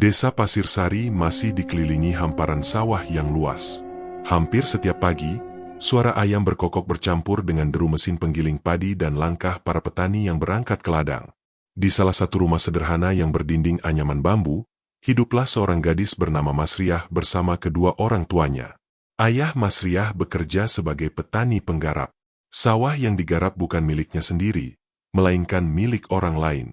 Desa Pasir Sari masih dikelilingi hamparan sawah yang luas. Hampir setiap pagi, suara ayam berkokok bercampur dengan deru mesin penggiling padi dan langkah para petani yang berangkat ke ladang. Di salah satu rumah sederhana yang berdinding anyaman bambu, hiduplah seorang gadis bernama Masriah bersama kedua orang tuanya. Ayah Masriah bekerja sebagai petani penggarap. Sawah yang digarap bukan miliknya sendiri, melainkan milik orang lain.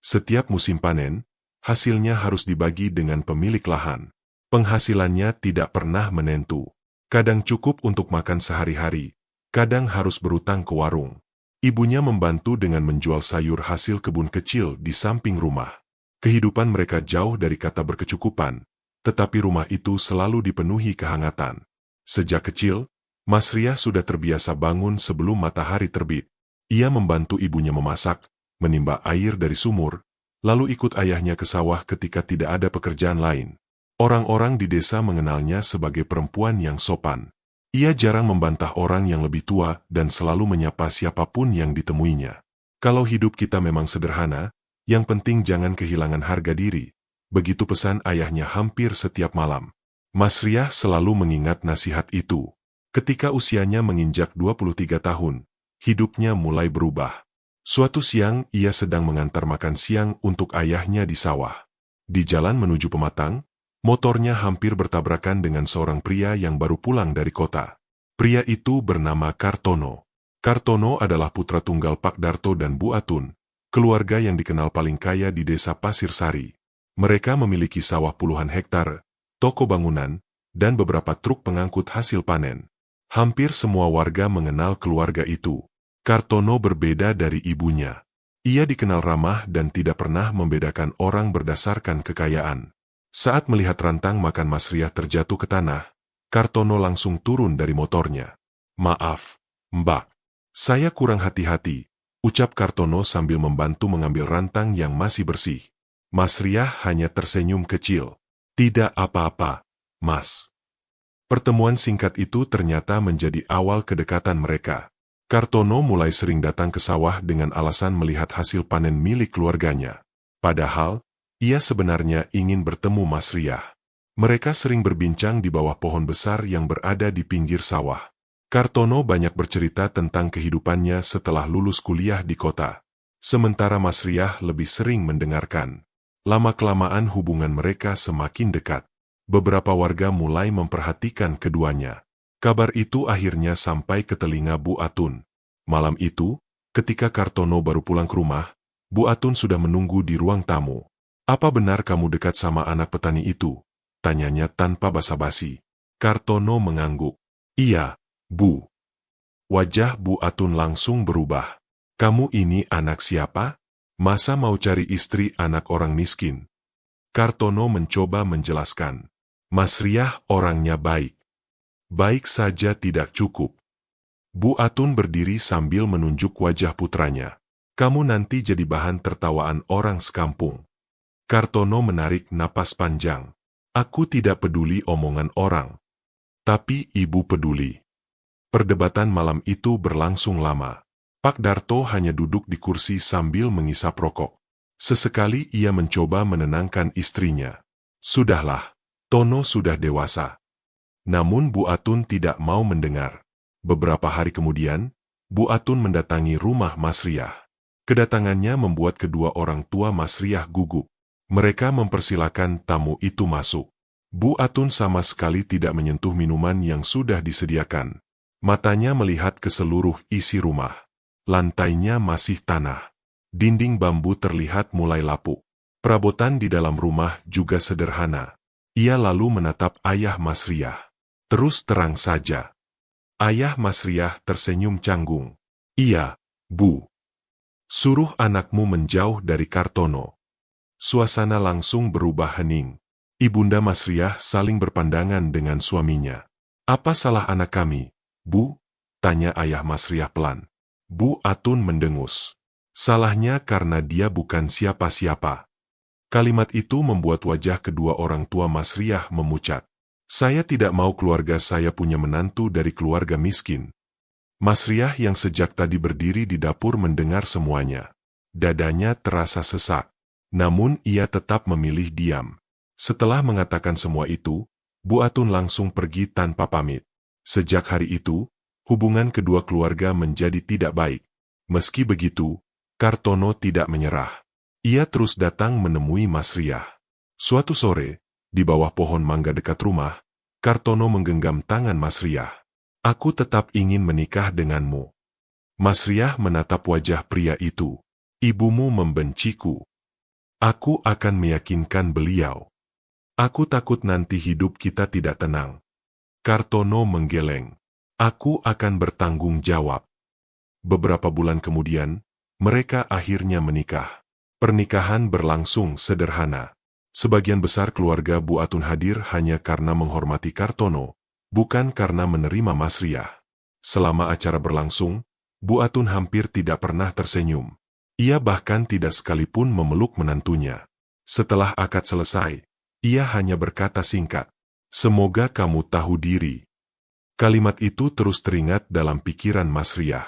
Setiap musim panen, hasilnya harus dibagi dengan pemilik lahan. Penghasilannya tidak pernah menentu. Kadang cukup untuk makan sehari-hari, kadang harus berutang ke warung. Ibunya membantu dengan menjual sayur hasil kebun kecil di samping rumah. Kehidupan mereka jauh dari kata berkecukupan, tetapi rumah itu selalu dipenuhi kehangatan. Sejak kecil, Masriah sudah terbiasa bangun sebelum matahari terbit. Ia membantu ibunya memasak, menimba air dari sumur, lalu ikut ayahnya ke sawah ketika tidak ada pekerjaan lain. Orang-orang di desa mengenalnya sebagai perempuan yang sopan. Ia jarang membantah orang yang lebih tua dan selalu menyapa siapapun yang ditemuinya. Kalau hidup kita memang sederhana, yang penting jangan kehilangan harga diri. Begitu pesan ayahnya hampir setiap malam. Masriah selalu mengingat nasihat itu. Ketika usianya menginjak 23 tahun, hidupnya mulai berubah. Suatu siang, ia sedang mengantar makan siang untuk ayahnya di sawah. Di jalan menuju Pematang, motornya hampir bertabrakan dengan seorang pria yang baru pulang dari kota. Pria itu bernama Kartono. Kartono adalah putra tunggal Pak Darto dan Bu Atun, keluarga yang dikenal paling kaya di desa Pasir Sari. Mereka memiliki sawah puluhan hektar, toko bangunan, dan beberapa truk pengangkut hasil panen. Hampir semua warga mengenal keluarga itu. Kartono berbeda dari ibunya. Ia dikenal ramah dan tidak pernah membedakan orang berdasarkan kekayaan. Saat melihat rantang makan Masriah terjatuh ke tanah, Kartono langsung turun dari motornya. "Maaf, Mbak. Saya kurang hati-hati," ucap Kartono sambil membantu mengambil rantang yang masih bersih. Masriah hanya tersenyum kecil. "Tidak apa-apa, Mas." Pertemuan singkat itu ternyata menjadi awal kedekatan mereka. Kartono mulai sering datang ke sawah dengan alasan melihat hasil panen milik keluarganya. Padahal, ia sebenarnya ingin bertemu Masriah. Mereka sering berbincang di bawah pohon besar yang berada di pinggir sawah. Kartono banyak bercerita tentang kehidupannya setelah lulus kuliah di kota. Sementara Masriah lebih sering mendengarkan. Lama-kelamaan hubungan mereka semakin dekat. Beberapa warga mulai memperhatikan keduanya. Kabar itu akhirnya sampai ke telinga Bu Atun. Malam itu, ketika Kartono baru pulang ke rumah, Bu Atun sudah menunggu di ruang tamu. "Apa benar kamu dekat sama anak petani itu?" tanyanya tanpa basa-basi. Kartono mengangguk. "Iya, Bu." Wajah Bu Atun langsung berubah. "Kamu ini anak siapa? Masa mau cari istri anak orang miskin?" Kartono mencoba menjelaskan. "Masriah orangnya baik. Baik saja tidak cukup." Bu Atun berdiri sambil menunjuk wajah putranya. "Kamu nanti jadi bahan tertawaan orang sekampung." Kartono menarik napas panjang. "Aku tidak peduli omongan orang. Tapi ibu peduli." Perdebatan malam itu berlangsung lama. Pak Darto hanya duduk di kursi sambil mengisap rokok. Sesekali ia mencoba menenangkan istrinya. "Sudahlah, Tono sudah dewasa." Namun Bu Atun tidak mau mendengar. Beberapa hari kemudian, Bu Atun mendatangi rumah Masriah. Kedatangannya membuat kedua orang tua Masriah gugup. Mereka mempersilakan tamu itu masuk. Bu Atun sama sekali tidak menyentuh minuman yang sudah disediakan. Matanya melihat ke seluruh isi rumah. Lantainya masih tanah. Dinding bambu terlihat mulai lapuk. Perabotan di dalam rumah juga sederhana. Ia lalu menatap ayah Masriah. "Terus terang saja." Ayah Masriah tersenyum canggung. "Iya, Bu. Suruh anakmu menjauh dari Kartono." Suasana langsung berubah hening. Ibunda Masriah saling berpandangan dengan suaminya. "Apa salah anak kami, Bu?" tanya ayah Masriah pelan. Bu Atun mendengus. "Salahnya karena dia bukan siapa-siapa." Kalimat itu membuat wajah kedua orang tua Masriah memucat. "Saya tidak mau keluarga saya punya menantu dari keluarga miskin." Masriah yang sejak tadi berdiri di dapur mendengar semuanya. Dadanya terasa sesak. Namun ia tetap memilih diam. Setelah mengatakan semua itu, Bu Atun langsung pergi tanpa pamit. Sejak hari itu, hubungan kedua keluarga menjadi tidak baik. Meski begitu, Kartono tidak menyerah. Ia terus datang menemui Mas Riah. Suatu sore, di bawah pohon mangga dekat rumah, Kartono menggenggam tangan Mas Riah. "Aku tetap ingin menikah denganmu." Mas Riah menatap wajah pria itu. "Ibumu membenciku. Aku akan meyakinkan beliau. Aku takut nanti hidup kita tidak tenang." Kartono menggeleng. "Aku akan bertanggung jawab." Beberapa bulan kemudian, mereka akhirnya menikah. Pernikahan berlangsung sederhana. Sebagian besar keluarga Bu Atun hadir hanya karena menghormati Kartono, bukan karena menerima Mas Riah. Selama acara berlangsung, Bu Atun hampir tidak pernah tersenyum. Ia bahkan tidak sekalipun memeluk menantunya. Setelah akad selesai, ia hanya berkata singkat, "Semoga kamu tahu diri." Kalimat itu terus teringat dalam pikiran Mas Riah.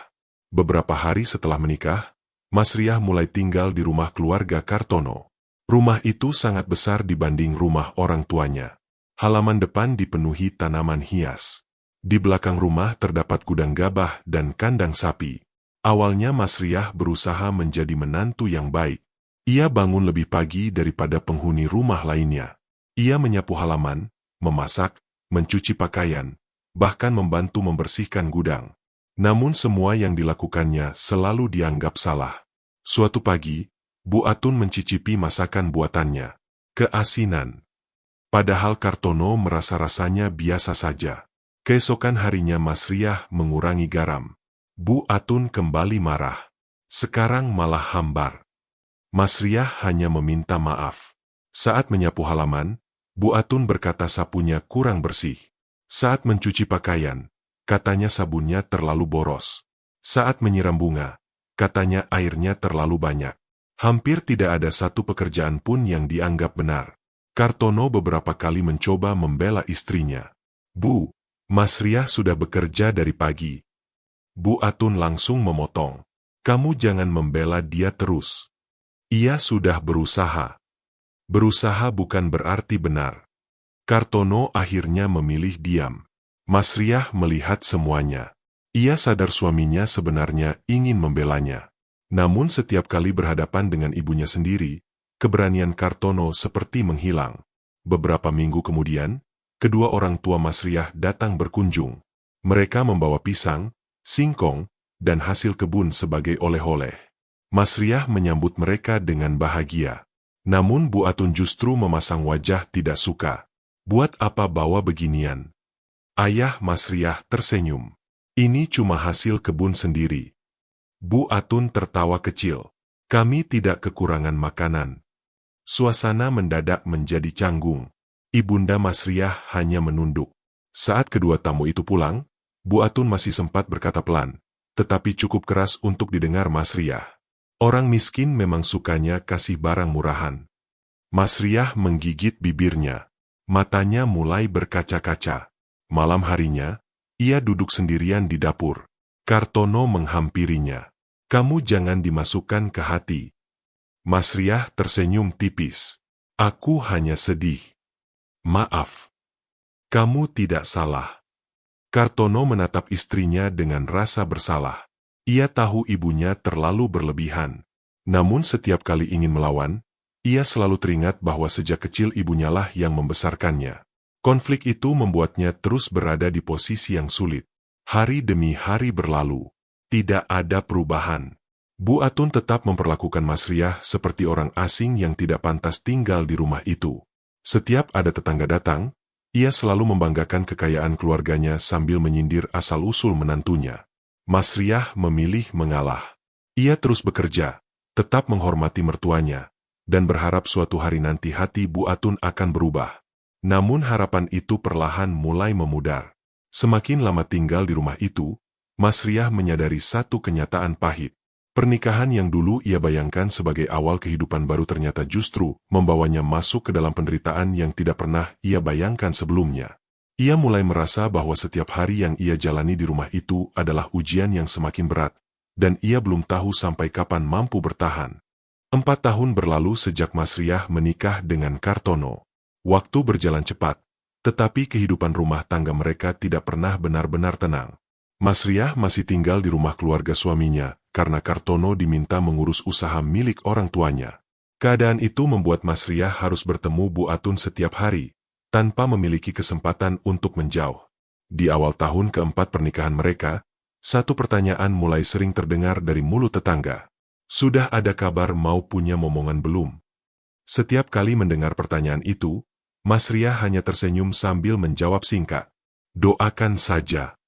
Beberapa hari setelah menikah, Mas Riah mulai tinggal di rumah keluarga Kartono. Rumah itu sangat besar dibanding rumah orang tuanya. Halaman depan dipenuhi tanaman hias. Di belakang rumah terdapat gudang gabah dan kandang sapi. Awalnya Mas Riah berusaha menjadi menantu yang baik. Ia bangun lebih pagi daripada penghuni rumah lainnya. Ia menyapu halaman, memasak, mencuci pakaian, bahkan membantu membersihkan gudang. Namun semua yang dilakukannya selalu dianggap salah. Suatu pagi, Bu Atun mencicipi masakan buatannya. Keasinan. Padahal Kartono merasa rasanya biasa saja. Keesokan harinya Mas Riah mengurangi garam. Bu Atun kembali marah. Sekarang malah hambar. Mas Riah hanya meminta maaf. Saat menyapu halaman, Bu Atun berkata sapunya kurang bersih. Saat mencuci pakaian, katanya sabunnya terlalu boros. Saat menyiram bunga, katanya airnya terlalu banyak. Hampir tidak ada satu pekerjaan pun yang dianggap benar. Kartono beberapa kali mencoba membela istrinya. "Bu, Mas Riah sudah bekerja dari pagi." Bu Atun langsung memotong. "Kamu jangan membela dia terus. Ia sudah berusaha." Berusaha bukan berarti benar. Kartono akhirnya memilih diam. Mas Riah melihat semuanya. Ia sadar suaminya sebenarnya ingin membelanya. Namun setiap kali berhadapan dengan ibunya sendiri, keberanian Kartono seperti menghilang. Beberapa minggu kemudian, kedua orang tua Mas Riah datang berkunjung. Mereka membawa pisang, singkong, dan hasil kebun sebagai oleh-oleh. Mas Riah menyambut mereka dengan bahagia. Namun Bu Atun justru memasang wajah tidak suka. "Buat apa bawa beginian?" Ayah Mas Riah tersenyum. "Ini cuma hasil kebun sendiri." Bu Atun tertawa kecil. "Kami tidak kekurangan makanan." Suasana mendadak menjadi canggung. Ibunda Mas Riah hanya menunduk. Saat kedua tamu itu pulang, Bu Atun masih sempat berkata pelan, tetapi cukup keras untuk didengar Mas Riah. "Orang miskin memang sukanya kasih barang murahan." Mas Riah menggigit bibirnya. Matanya mulai berkaca-kaca. Malam harinya, ia duduk sendirian di dapur. Kartono menghampirinya. "Kamu jangan dimasukkan ke hati." Mas Riah tersenyum tipis. "Aku hanya sedih." "Maaf. Kamu tidak salah." Kartono menatap istrinya dengan rasa bersalah. Ia tahu ibunya terlalu berlebihan. Namun setiap kali ingin melawan, ia selalu teringat bahwa sejak kecil ibunya lah yang membesarkannya. Konflik itu membuatnya terus berada di posisi yang sulit. Hari demi hari berlalu. Tidak ada perubahan. Bu Atun tetap memperlakukan Mas Riah seperti orang asing yang tidak pantas tinggal di rumah itu. Setiap ada tetangga datang, ia selalu membanggakan kekayaan keluarganya sambil menyindir asal-usul menantunya. Mas Riah memilih mengalah. Ia terus bekerja, tetap menghormati mertuanya, dan berharap suatu hari nanti hati Bu Atun akan berubah. Namun harapan itu perlahan mulai memudar. Semakin lama tinggal di rumah itu, Mas Riah menyadari satu kenyataan pahit. Pernikahan yang dulu ia bayangkan sebagai awal kehidupan baru ternyata justru membawanya masuk ke dalam penderitaan yang tidak pernah ia bayangkan sebelumnya. Ia mulai merasa bahwa setiap hari yang ia jalani di rumah itu adalah ujian yang semakin berat, dan ia belum tahu sampai kapan mampu bertahan. 4 tahun berlalu sejak Mas Riah menikah dengan Kartono. Waktu berjalan cepat, tetapi kehidupan rumah tangga mereka tidak pernah benar-benar tenang. Mas Riah masih tinggal di rumah keluarga suaminya, karena Kartono diminta mengurus usaha milik orang tuanya. Keadaan itu membuat Mas Riah harus bertemu Bu Atun setiap hari, tanpa memiliki kesempatan untuk menjauh. Di awal tahun keempat pernikahan mereka, satu pertanyaan mulai sering terdengar dari mulut tetangga. Sudah ada kabar mau punya momongan belum? Setiap kali mendengar pertanyaan itu, Mas Riah hanya tersenyum sambil menjawab singkat. Doakan saja.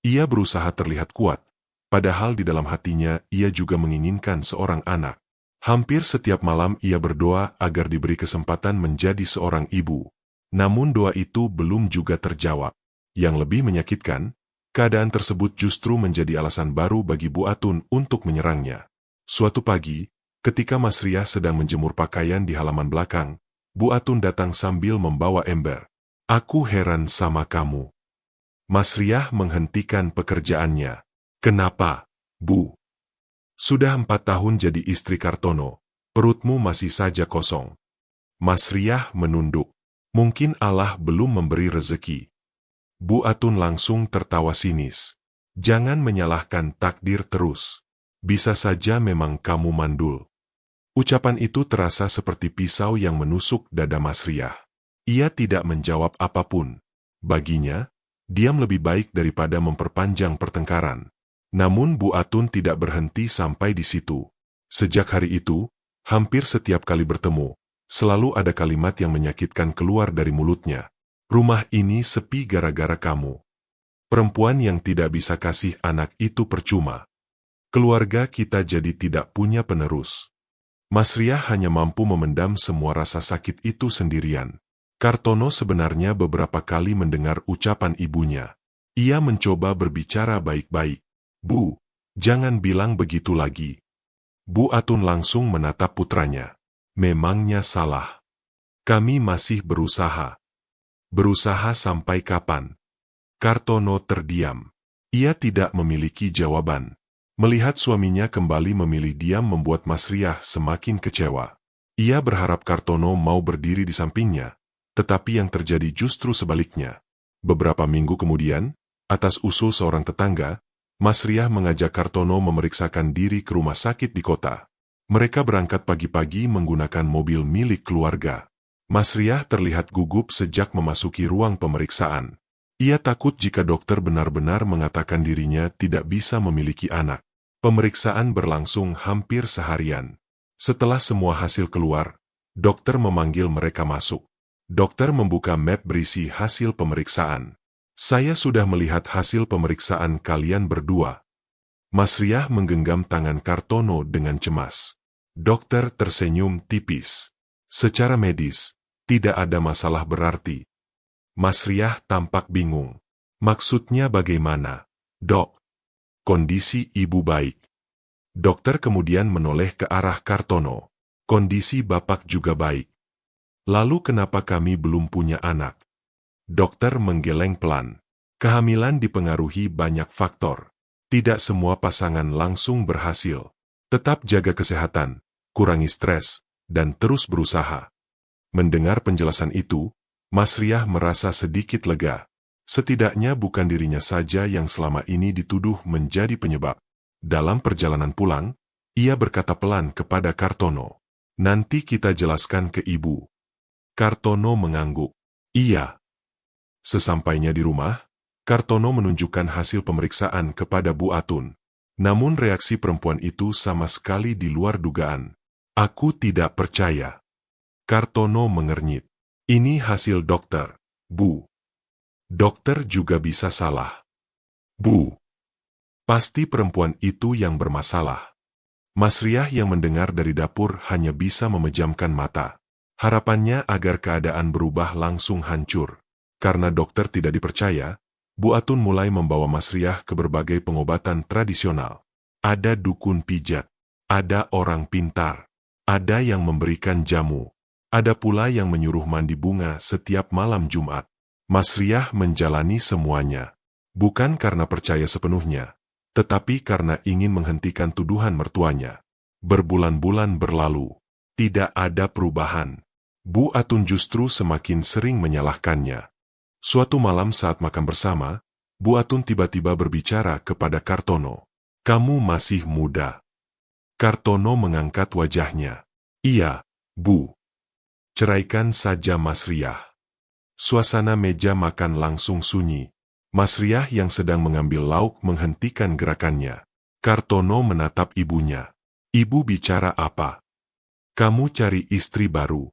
Ia berusaha terlihat kuat, padahal di dalam hatinya ia juga menginginkan seorang anak. Hampir setiap malam ia berdoa agar diberi kesempatan menjadi seorang ibu. Namun doa itu belum juga terjawab. Yang lebih menyakitkan, keadaan tersebut justru menjadi alasan baru bagi Bu Atun untuk menyerangnya. Suatu pagi, ketika Mas Riah sedang menjemur pakaian di halaman belakang, Bu Atun datang sambil membawa ember. Aku heran sama kamu. Mas Riah menghentikan pekerjaannya. Kenapa, Bu? Sudah 4 tahun jadi istri Kartono, perutmu masih saja kosong. Mas Riah menunduk. Mungkin Allah belum memberi rezeki. Bu Atun langsung tertawa sinis. Jangan menyalahkan takdir terus. Bisa saja memang kamu mandul. Ucapan itu terasa seperti pisau yang menusuk dada Mas Riah. Ia tidak menjawab apapun. Baginya, diam lebih baik daripada memperpanjang pertengkaran. Namun Bu Atun tidak berhenti sampai di situ. Sejak hari itu, hampir setiap kali bertemu, selalu ada kalimat yang menyakitkan keluar dari mulutnya. Rumah ini sepi gara-gara kamu. Perempuan yang tidak bisa kasih anak itu percuma. Keluarga kita jadi tidak punya penerus. Mas Riah hanya mampu memendam semua rasa sakit itu sendirian. Kartono sebenarnya beberapa kali mendengar ucapan ibunya. Ia mencoba berbicara baik-baik. Bu, jangan bilang begitu lagi. Bu Atun langsung menatap putranya. Memangnya salah. Kami masih berusaha. Berusaha sampai kapan? Kartono terdiam. Ia tidak memiliki jawaban. Melihat suaminya kembali memilih diam membuat Mas Riah semakin kecewa. Ia berharap Kartono mau berdiri di sampingnya, tetapi yang terjadi justru sebaliknya. Beberapa minggu kemudian, atas usul seorang tetangga, Mas Riah mengajak Kartono memeriksakan diri ke rumah sakit di kota. Mereka berangkat pagi-pagi menggunakan mobil milik keluarga. Mas Riah terlihat gugup sejak memasuki ruang pemeriksaan. Ia takut jika dokter benar-benar mengatakan dirinya tidak bisa memiliki anak. Pemeriksaan berlangsung hampir seharian. Setelah semua hasil keluar, dokter memanggil mereka masuk. Dokter membuka map berisi hasil pemeriksaan. Saya sudah melihat hasil pemeriksaan kalian berdua. Mas Riah menggenggam tangan Kartono dengan cemas. Dokter tersenyum tipis. Secara medis, tidak ada masalah berarti. Mas Riah tampak bingung. Maksudnya bagaimana, Dok? Kondisi ibu baik. Dokter kemudian menoleh ke arah Kartono. Kondisi bapak juga baik. Lalu kenapa kami belum punya anak? Dokter menggeleng pelan. Kehamilan dipengaruhi banyak faktor. Tidak semua pasangan langsung berhasil. Tetap jaga kesehatan, kurangi stres, dan terus berusaha. Mendengar penjelasan itu, Mas Riah merasa sedikit lega. Setidaknya bukan dirinya saja yang selama ini dituduh menjadi penyebab. Dalam perjalanan pulang, ia berkata pelan kepada Kartono. Nanti kita jelaskan ke ibu. Kartono mengangguk. Iya. Sesampainya di rumah, Kartono menunjukkan hasil pemeriksaan kepada Bu Atun. Namun reaksi perempuan itu sama sekali di luar dugaan. Aku tidak percaya. Kartono mengernyit. Ini hasil dokter, Bu. Dokter juga bisa salah. Bu. Pasti perempuan itu yang bermasalah. Mas Riah yang mendengar dari dapur hanya bisa memejamkan mata. Harapannya agar keadaan berubah langsung hancur. Karena dokter tidak dipercaya, Bu Atun mulai membawa Mas Riah ke berbagai pengobatan tradisional. Ada dukun pijat, ada orang pintar, ada yang memberikan jamu, ada pula yang menyuruh mandi bunga setiap malam Jumat. Mas Riah menjalani semuanya, bukan karena percaya sepenuhnya, tetapi karena ingin menghentikan tuduhan mertuanya. Berbulan-bulan berlalu, tidak ada perubahan. Bu Atun justru semakin sering menyalahkannya. Suatu malam saat makan bersama, Bu Atun tiba-tiba berbicara kepada Kartono. "Kamu masih muda." Kartono mengangkat wajahnya. "Iya, Bu. Ceraikan saja Mas Riah." Suasana meja makan langsung sunyi. Mas Riah yang sedang mengambil lauk menghentikan gerakannya. Kartono menatap ibunya. "Ibu bicara apa? Kamu cari istri baru?"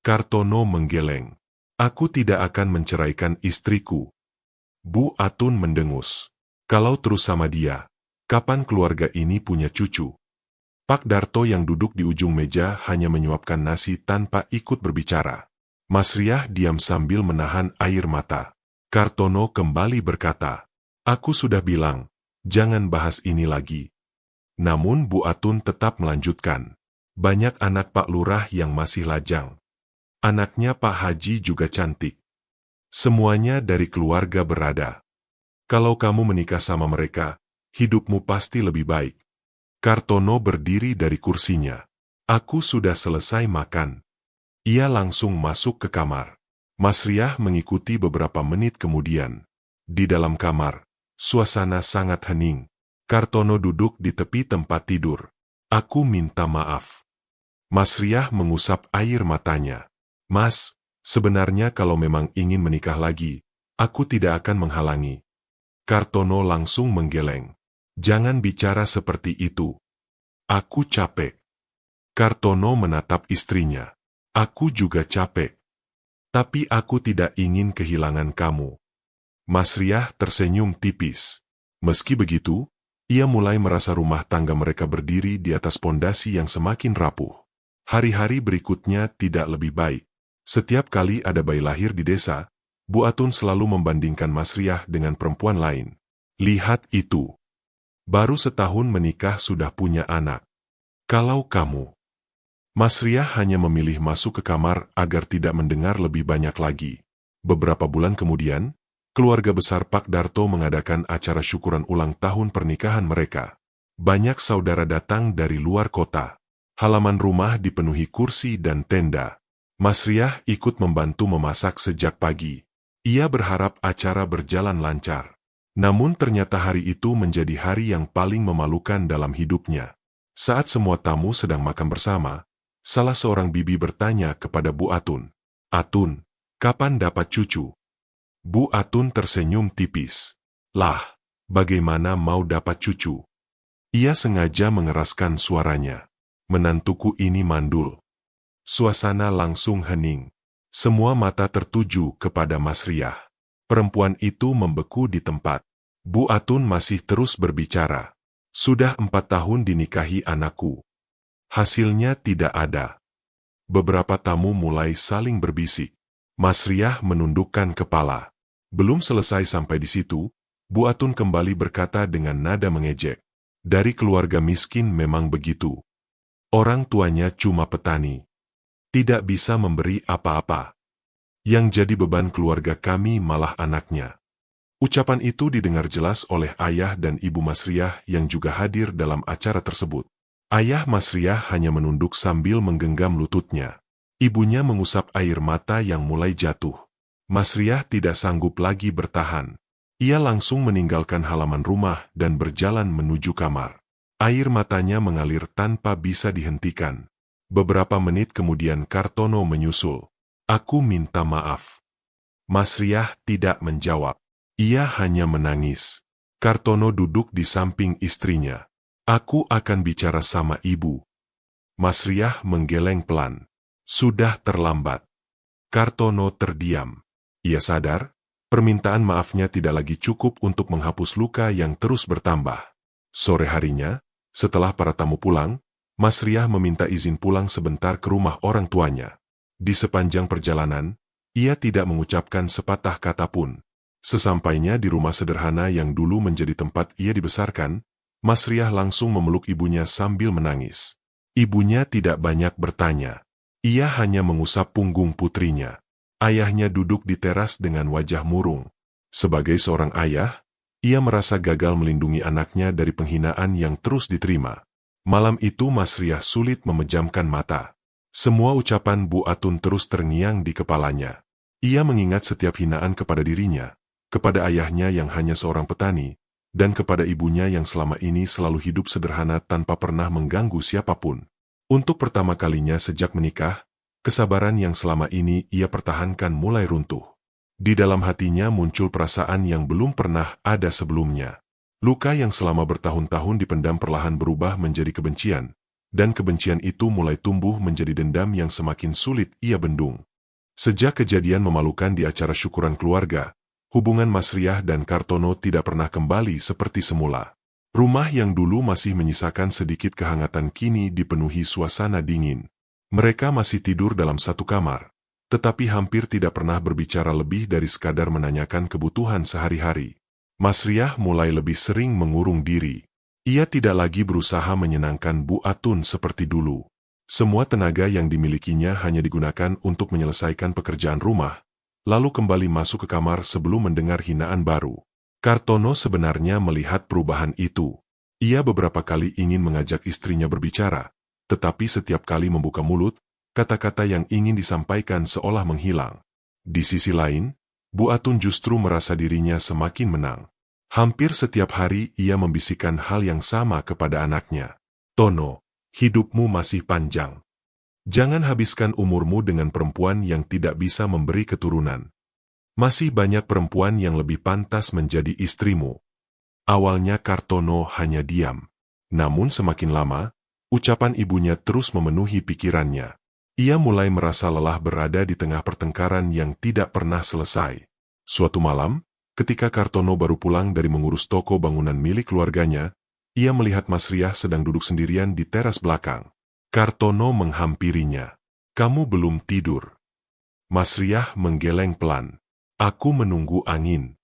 Kartono menggeleng. "Aku tidak akan menceraikan istriku." Bu Atun mendengus. "Kalau terus sama dia, kapan keluarga ini punya cucu?" Pak Darto yang duduk di ujung meja hanya menyuapkan nasi tanpa ikut berbicara. Mas Riah diam sambil menahan air mata. Kartono kembali berkata, "Aku sudah bilang, jangan bahas ini lagi." Namun Bu Atun tetap melanjutkan. "Banyak anak Pak Lurah yang masih lajang. Anaknya Pak Haji juga cantik. Semuanya dari keluarga berada. Kalau kamu menikah sama mereka, hidupmu pasti lebih baik." Kartono berdiri dari kursinya. "Aku sudah selesai makan." Ia langsung masuk ke kamar. Mas Riah mengikuti beberapa menit kemudian. Di dalam kamar, suasana sangat hening. Kartono duduk di tepi tempat tidur. "Aku minta maaf." Mas Riah mengusap air matanya. "Mas, sebenarnya kalau memang ingin menikah lagi, aku tidak akan menghalangi." Kartono langsung menggeleng. "Jangan bicara seperti itu. Aku capek." Kartono menatap istrinya. "Aku juga capek. Tapi aku tidak ingin kehilangan kamu." Mas Riah tersenyum tipis. Meski begitu, ia mulai merasa rumah tangga mereka berdiri di atas pondasi yang semakin rapuh. Hari-hari berikutnya tidak lebih baik. Setiap kali ada bayi lahir di desa, Bu Atun selalu membandingkan Mas Riah dengan perempuan lain. "Lihat itu. Baru setahun menikah sudah punya anak. Kalau kamu..." Mas Riah hanya memilih masuk ke kamar agar tidak mendengar lebih banyak lagi. Beberapa bulan kemudian, keluarga besar Pak Darto mengadakan acara syukuran ulang tahun pernikahan mereka. Banyak saudara datang dari luar kota. Halaman rumah dipenuhi kursi dan tenda. Mas Riah ikut membantu memasak sejak pagi. Ia berharap acara berjalan lancar. Namun ternyata hari itu menjadi hari yang paling memalukan dalam hidupnya. Saat semua tamu sedang makan bersama, salah seorang bibi bertanya kepada Bu Atun, "Atun, kapan dapat cucu?" Bu Atun tersenyum tipis. "Lah, bagaimana mau dapat cucu?" Ia sengaja mengeraskan suaranya. "Menantuku ini mandul." Suasana langsung hening. Semua mata tertuju kepada Mas Riah. Perempuan itu membeku di tempat. Bu Atun masih terus berbicara. "Sudah 4 tahun dinikahi anakku. Hasilnya tidak ada." Beberapa tamu mulai saling berbisik. Mas Riah menundukkan kepala. Belum selesai sampai di situ, Bu Atun kembali berkata dengan nada mengejek. "Dari keluarga miskin memang begitu. Orang tuanya cuma petani. Tidak bisa memberi apa-apa. Yang jadi beban keluarga kami malah anaknya." Ucapan itu didengar jelas oleh ayah dan ibu Mas Riah yang juga hadir dalam acara tersebut. Ayah Mas Riah hanya menunduk sambil menggenggam lututnya. Ibunya mengusap air mata yang mulai jatuh. Mas Riah tidak sanggup lagi bertahan. Ia langsung meninggalkan halaman rumah dan berjalan menuju kamar. Air matanya mengalir tanpa bisa dihentikan. Beberapa menit kemudian Kartono menyusul. "Aku minta maaf." Mas Riah tidak menjawab. Ia hanya menangis. Kartono duduk di samping istrinya. "Aku akan bicara sama ibu." Mas Riah menggeleng pelan. Sudah terlambat. Kartono terdiam. Ia sadar, permintaan maafnya tidak lagi cukup untuk menghapus luka yang terus bertambah. Sore harinya, setelah para tamu pulang, Mas Riah meminta izin pulang sebentar ke rumah orang tuanya. Di sepanjang perjalanan, ia tidak mengucapkan sepatah kata pun. Sesampainya di rumah sederhana yang dulu menjadi tempat ia dibesarkan, Mas Riah langsung memeluk ibunya sambil menangis. Ibunya tidak banyak bertanya. Ia hanya mengusap punggung putrinya. Ayahnya duduk di teras dengan wajah murung. Sebagai seorang ayah, ia merasa gagal melindungi anaknya dari penghinaan yang terus diterima. Malam itu Mas Riah sulit memejamkan mata. Semua ucapan Bu Atun terus terngiang di kepalanya. Ia mengingat setiap hinaan kepada dirinya, kepada ayahnya yang hanya seorang petani, dan kepada ibunya yang selama ini selalu hidup sederhana tanpa pernah mengganggu siapapun. Untuk pertama kalinya sejak menikah, kesabaran yang selama ini ia pertahankan mulai runtuh. Di dalam hatinya muncul perasaan yang belum pernah ada sebelumnya. Luka yang selama bertahun-tahun dipendam perlahan berubah menjadi kebencian, dan kebencian itu mulai tumbuh menjadi dendam yang semakin sulit ia bendung. Sejak kejadian memalukan di acara syukuran keluarga, hubungan Mas Riah dan Kartono tidak pernah kembali seperti semula. Rumah yang dulu masih menyisakan sedikit kehangatan kini dipenuhi suasana dingin. Mereka masih tidur dalam satu kamar, tetapi hampir tidak pernah berbicara lebih dari sekadar menanyakan kebutuhan sehari-hari. Mas Riah mulai lebih sering mengurung diri. Ia tidak lagi berusaha menyenangkan Bu Atun seperti dulu. Semua tenaga yang dimilikinya hanya digunakan untuk menyelesaikan pekerjaan rumah, lalu kembali masuk ke kamar sebelum mendengar hinaan baru. Kartono sebenarnya melihat perubahan itu. Ia beberapa kali ingin mengajak istrinya berbicara, tetapi setiap kali membuka mulut, kata-kata yang ingin disampaikan seolah menghilang. Di sisi lain, Bu Atun justru merasa dirinya semakin menang. Hampir setiap hari ia membisikkan hal yang sama kepada anaknya. Tono, hidupmu masih panjang. Jangan habiskan umurmu dengan perempuan yang tidak bisa memberi keturunan. Masih banyak perempuan yang lebih pantas menjadi istrimu. Awalnya Kartono hanya diam. Namun semakin lama, ucapan ibunya terus memenuhi pikirannya. Ia mulai merasa lelah berada di tengah pertengkaran yang tidak pernah selesai. Suatu malam, ketika Kartono baru pulang dari mengurus toko bangunan milik keluarganya, ia melihat Mas Riah sedang duduk sendirian di teras belakang. Kartono menghampirinya. "Kamu belum tidur?" Mas Riah menggeleng pelan. "Aku menunggu angin."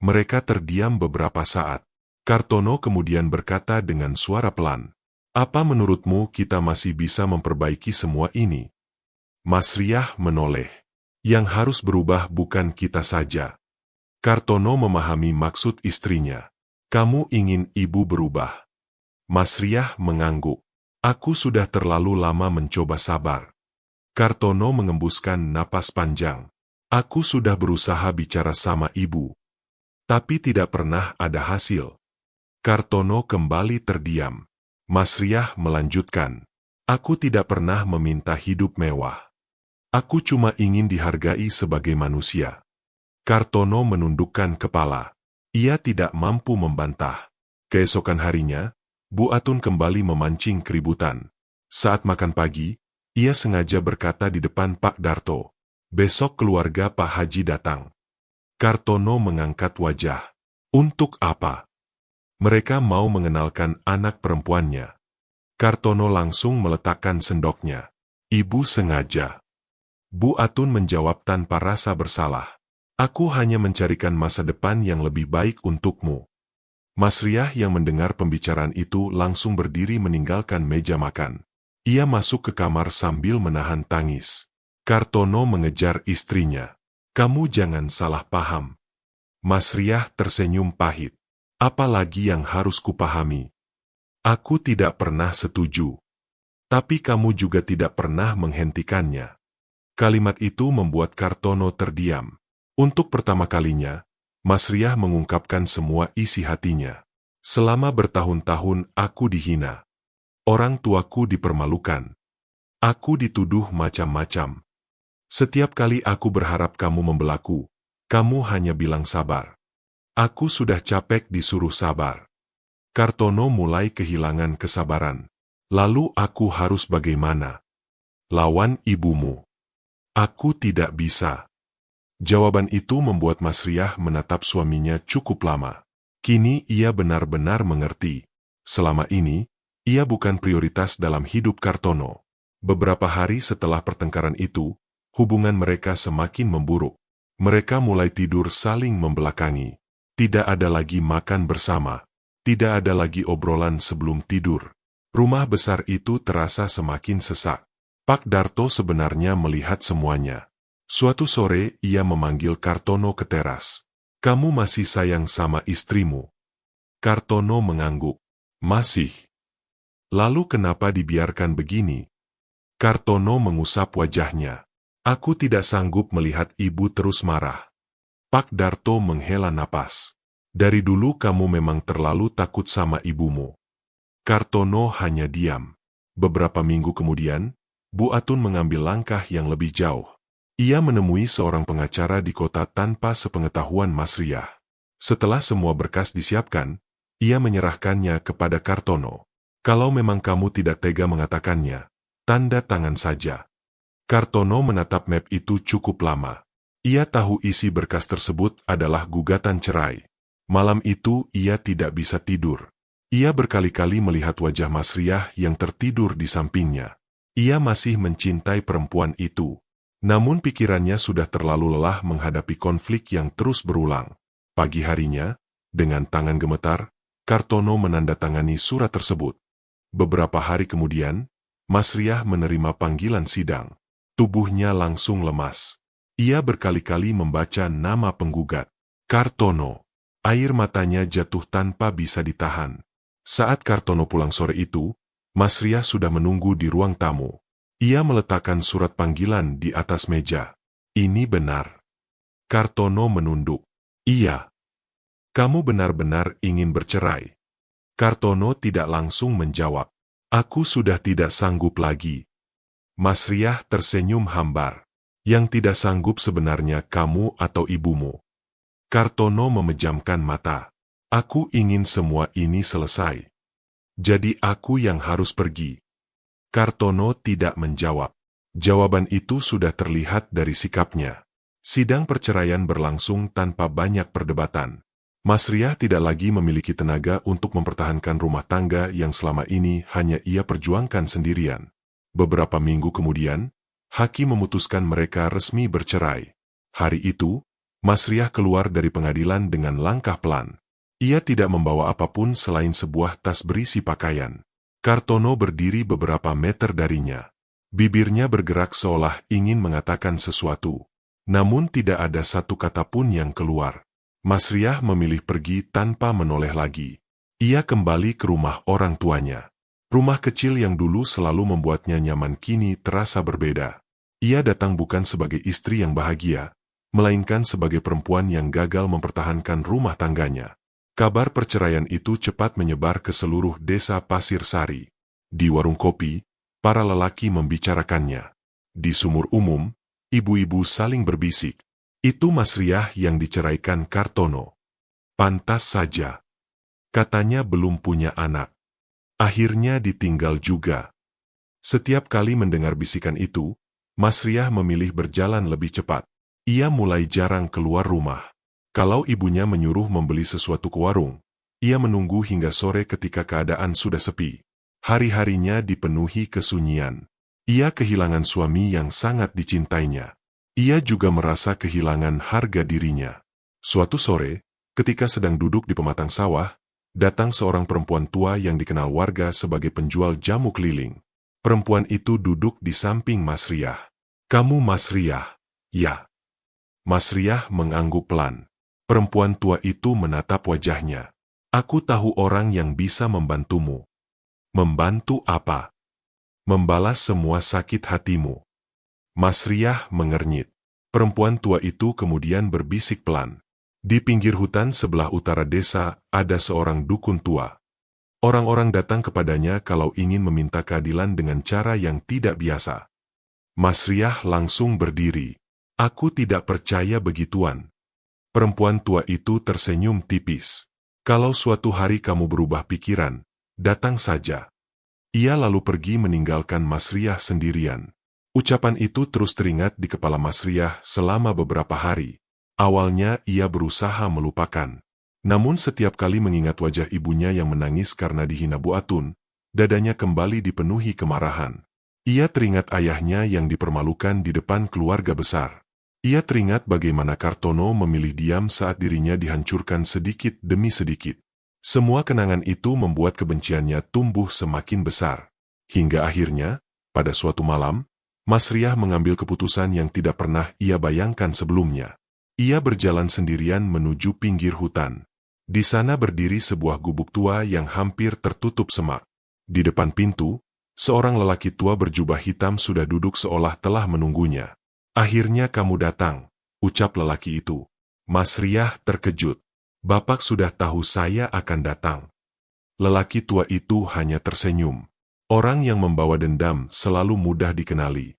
Mereka terdiam beberapa saat. Kartono kemudian berkata dengan suara pelan, "Apa menurutmu kita masih bisa memperbaiki semua ini?" Mas Riah menoleh. "Yang harus berubah bukan kita saja." Kartono memahami maksud istrinya. "Kamu ingin ibu berubah?" Mas Riah mengangguk. "Aku sudah terlalu lama mencoba sabar." Kartono mengembuskan napas panjang. "Aku sudah berusaha bicara sama ibu, tapi tidak pernah ada hasil." Kartono kembali terdiam. Mas Riah melanjutkan, "Aku tidak pernah meminta hidup mewah. Aku cuma ingin dihargai sebagai manusia." Kartono menundukkan kepala. Ia tidak mampu membantah. Keesokan harinya, Bu Atun kembali memancing keributan. Saat makan pagi, ia sengaja berkata di depan Pak Darto, "Besok keluarga Pak Haji datang." Kartono mengangkat wajah. "Untuk apa?" "Mereka mau mengenalkan anak perempuannya." Kartono langsung meletakkan sendoknya. "Ibu sengaja." Bu Atun menjawab tanpa rasa bersalah. "Aku hanya mencarikan masa depan yang lebih baik untukmu." Mas Riah yang mendengar pembicaraan itu langsung berdiri meninggalkan meja makan. Ia masuk ke kamar sambil menahan tangis. Kartono mengejar istrinya. "Kamu jangan salah paham." Mas Riah tersenyum pahit. "Apa lagi yang harus kupahami? Aku tidak pernah setuju. Tapi kamu juga tidak pernah menghentikannya." Kalimat itu membuat Kartono terdiam. Untuk pertama kalinya, Mas Riah mengungkapkan semua isi hatinya. "Selama bertahun-tahun aku dihina. Orang tuaku dipermalukan. Aku dituduh macam-macam. Setiap kali aku berharap kamu membelaku, kamu hanya bilang sabar. Aku sudah capek disuruh sabar." Kartono mulai kehilangan kesabaran. "Lalu aku harus bagaimana? Lawan ibumu?" "Aku tidak bisa." Jawaban itu membuat Mas Riah menatap suaminya cukup lama. Kini ia benar-benar mengerti. Selama ini, ia bukan prioritas dalam hidup Kartono. Beberapa hari setelah pertengkaran itu, hubungan mereka semakin memburuk. Mereka mulai tidur saling membelakangi. Tidak ada lagi makan bersama. Tidak ada lagi obrolan sebelum tidur. Rumah besar itu terasa semakin sesak. Pak Darto sebenarnya melihat semuanya. Suatu sore ia memanggil Kartono ke teras. "Kamu masih sayang sama istrimu?" Kartono mengangguk. "Masih." "Lalu kenapa dibiarkan begini?" Kartono mengusap wajahnya. Aku tidak sanggup melihat ibu terus marah. Pak Darto menghela napas. Dari dulu kamu memang terlalu takut sama ibumu. Kartono hanya diam. Beberapa minggu kemudian, Bu Atun mengambil langkah yang lebih jauh. Ia menemui seorang pengacara di kota tanpa sepengetahuan Mas Riah. Setelah semua berkas disiapkan, ia menyerahkannya kepada Kartono. Kalau memang kamu tidak tega mengatakannya, tanda tangan saja. Kartono menatap map itu cukup lama. Ia tahu isi berkas tersebut adalah gugatan cerai. Malam itu ia tidak bisa tidur. Ia berkali-kali melihat wajah Mas Riah yang tertidur di sampingnya. Ia masih mencintai perempuan itu. Namun pikirannya sudah terlalu lelah menghadapi konflik yang terus berulang. Pagi harinya, dengan tangan gemetar, Kartono menandatangani surat tersebut. Beberapa hari kemudian, Mas Riah menerima panggilan sidang. Tubuhnya langsung lemas. Ia berkali-kali membaca nama penggugat. Kartono. Air matanya jatuh tanpa bisa ditahan. Saat Kartono pulang sore itu, Mas Riah sudah menunggu di ruang tamu. Ia meletakkan surat panggilan di atas meja. Ini benar. Kartono menunduk. Iya. Kamu benar-benar ingin bercerai. Kartono tidak langsung menjawab. Aku sudah tidak sanggup lagi. Mas Riah tersenyum hambar. Yang tidak sanggup sebenarnya kamu atau ibumu. Kartono memejamkan mata. Aku ingin semua ini selesai. Jadi aku yang harus pergi. Kartono tidak menjawab. Jawaban itu sudah terlihat dari sikapnya. Sidang perceraian berlangsung tanpa banyak perdebatan. Mas Riah tidak lagi memiliki tenaga untuk mempertahankan rumah tangga yang selama ini hanya ia perjuangkan sendirian. Beberapa minggu kemudian, hakim memutuskan mereka resmi bercerai. Hari itu, Mas Riah keluar dari pengadilan dengan langkah pelan. Ia tidak membawa apapun selain sebuah tas berisi pakaian. Kartono berdiri beberapa meter darinya. Bibirnya bergerak seolah ingin mengatakan sesuatu. Namun tidak ada satu kata pun yang keluar. Mas Riah memilih pergi tanpa menoleh lagi. Ia kembali ke rumah orang tuanya. Rumah kecil yang dulu selalu membuatnya nyaman kini terasa berbeda. Ia datang bukan sebagai istri yang bahagia, melainkan sebagai perempuan yang gagal mempertahankan rumah tangganya. Kabar perceraian itu cepat menyebar ke seluruh desa Pasir Sari. Di warung kopi, para lelaki membicarakannya. Di sumur umum, ibu-ibu saling berbisik. Itu Mas Riah yang diceraikan Kartono. Pantas saja. Katanya belum punya anak. Akhirnya ditinggal juga. Setiap kali mendengar bisikan itu, Mas Riah memilih berjalan lebih cepat. Ia mulai jarang keluar rumah. Kalau ibunya menyuruh membeli sesuatu ke warung, ia menunggu hingga sore ketika keadaan sudah sepi. Hari-harinya dipenuhi kesunyian. Ia kehilangan suami yang sangat dicintainya. Ia juga merasa kehilangan harga dirinya. Suatu sore, ketika sedang duduk di pematang sawah, datang seorang perempuan tua yang dikenal warga sebagai penjual jamu keliling. Perempuan itu duduk di samping Mas Riah. Kamu Mas Riah? Ya. Mas Riah mengangguk pelan. Perempuan tua itu menatap wajahnya. Aku tahu orang yang bisa membantumu. Membantu apa? Membalas semua sakit hatimu. Mas Riah mengernyit. Perempuan tua itu kemudian berbisik pelan. Di pinggir hutan sebelah utara desa ada seorang dukun tua. Orang-orang datang kepadanya kalau ingin meminta keadilan dengan cara yang tidak biasa. Mas Riah langsung berdiri. Aku tidak percaya begituan. Perempuan tua itu tersenyum tipis. Kalau suatu hari kamu berubah pikiran, datang saja. Ia lalu pergi meninggalkan Mas Riah sendirian. Ucapan itu terus teringat di kepala Mas Riah selama beberapa hari. Awalnya ia berusaha melupakan. Namun setiap kali mengingat wajah ibunya yang menangis karena dihina Bu Atun, dadanya kembali dipenuhi kemarahan. Ia teringat ayahnya yang dipermalukan di depan keluarga besar. Ia teringat bagaimana Kartono memilih diam saat dirinya dihancurkan sedikit demi sedikit. Semua kenangan itu membuat kebenciannya tumbuh semakin besar. Hingga akhirnya, pada suatu malam, Mas Riah mengambil keputusan yang tidak pernah ia bayangkan sebelumnya. Ia berjalan sendirian menuju pinggir hutan. Di sana berdiri sebuah gubuk tua yang hampir tertutup semak. Di depan pintu, Seorang lelaki tua berjubah hitam sudah duduk seolah telah menunggunya. "Akhirnya kamu datang," ucap lelaki itu. Mas Riah terkejut. "Bapak sudah tahu saya akan datang." Lelaki tua itu hanya tersenyum. Orang yang membawa dendam selalu mudah dikenali.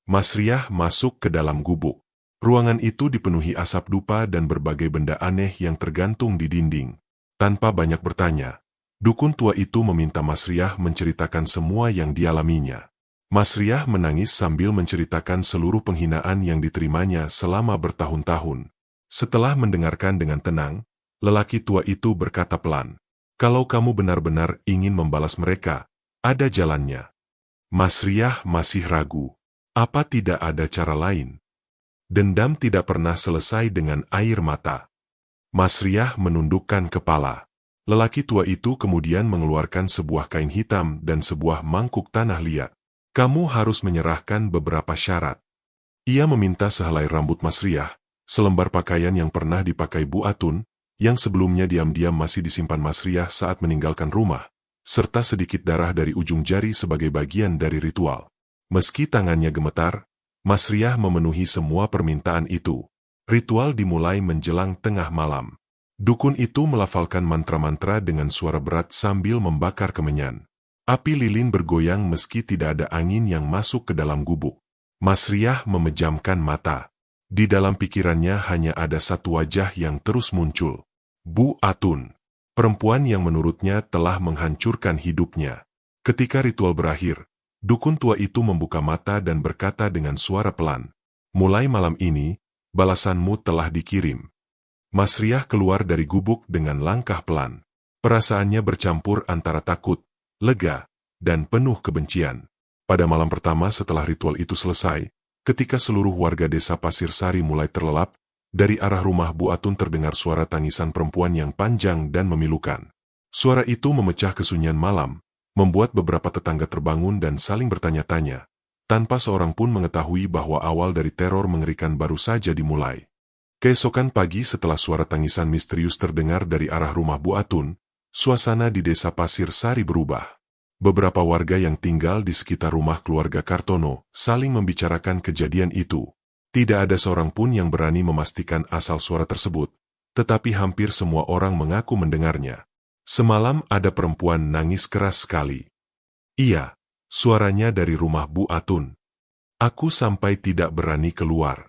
Mas Riah masuk ke dalam gubuk. Ruangan itu dipenuhi asap dupa dan berbagai benda aneh yang tergantung di dinding. Tanpa banyak bertanya, dukun tua itu meminta Mas Riah menceritakan semua yang dialaminya. Mas Riah menangis sambil menceritakan seluruh penghinaan yang diterimanya selama bertahun-tahun. Setelah mendengarkan dengan tenang, lelaki tua itu berkata pelan, "Kalau kamu benar-benar ingin membalas mereka, ada jalannya." Mas Riah masih ragu. Apa tidak ada cara lain? Dendam tidak pernah selesai dengan air mata. Mas Riah menundukkan kepala. Lelaki tua itu kemudian mengeluarkan sebuah kain hitam dan sebuah mangkuk tanah liat. "Kamu harus menyerahkan beberapa syarat." Ia meminta sehelai rambut Mas Riah, selembar pakaian yang pernah dipakai Bu Atun, yang sebelumnya diam-diam masih disimpan Mas Riah saat meninggalkan rumah, serta sedikit darah dari ujung jari sebagai bagian dari ritual. Meski tangannya gemetar, Mas Riah memenuhi semua permintaan itu. Ritual dimulai menjelang tengah malam. Dukun itu melafalkan mantra-mantra dengan suara berat sambil membakar kemenyan. Api lilin bergoyang meski tidak ada angin yang masuk ke dalam gubuk. Mas Riah memejamkan mata. Di dalam pikirannya hanya ada satu wajah yang terus muncul. Bu Atun. Perempuan yang menurutnya telah menghancurkan hidupnya. Ketika ritual berakhir, dukun tua itu membuka mata dan berkata dengan suara pelan, "Mulai malam ini, balasanmu telah dikirim." Mas Riah keluar dari gubuk dengan langkah pelan. Perasaannya bercampur antara takut, lega, dan penuh kebencian. Pada malam pertama setelah ritual itu selesai, ketika seluruh warga desa Pasir Sari mulai terlelap, dari arah rumah Bu Atun terdengar suara tangisan perempuan yang panjang dan memilukan. Suara itu memecah kesunyian malam, membuat beberapa tetangga terbangun dan saling bertanya-tanya, tanpa seorang pun mengetahui bahwa awal dari teror mengerikan baru saja dimulai. Keesokan pagi setelah suara tangisan misterius terdengar dari arah rumah Bu Atun, suasana di desa Pasir Sari berubah. Beberapa warga yang tinggal di sekitar rumah keluarga Kartono saling membicarakan kejadian itu. Tidak ada seorang pun yang berani memastikan asal suara tersebut, tetapi hampir semua orang mengaku mendengarnya. Semalam ada perempuan nangis keras sekali. Iya, suaranya dari rumah Bu Atun. Aku sampai tidak berani keluar.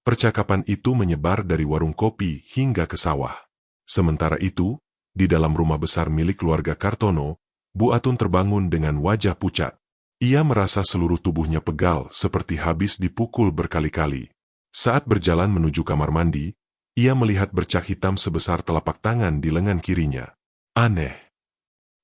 Percakapan itu menyebar dari warung kopi hingga ke sawah. Sementara itu, di dalam rumah besar milik keluarga Kartono, Bu Atun terbangun dengan wajah pucat. Ia merasa seluruh tubuhnya pegal seperti habis dipukul berkali-kali. Saat berjalan menuju kamar mandi, ia melihat bercak hitam sebesar telapak tangan di lengan kirinya. Aneh.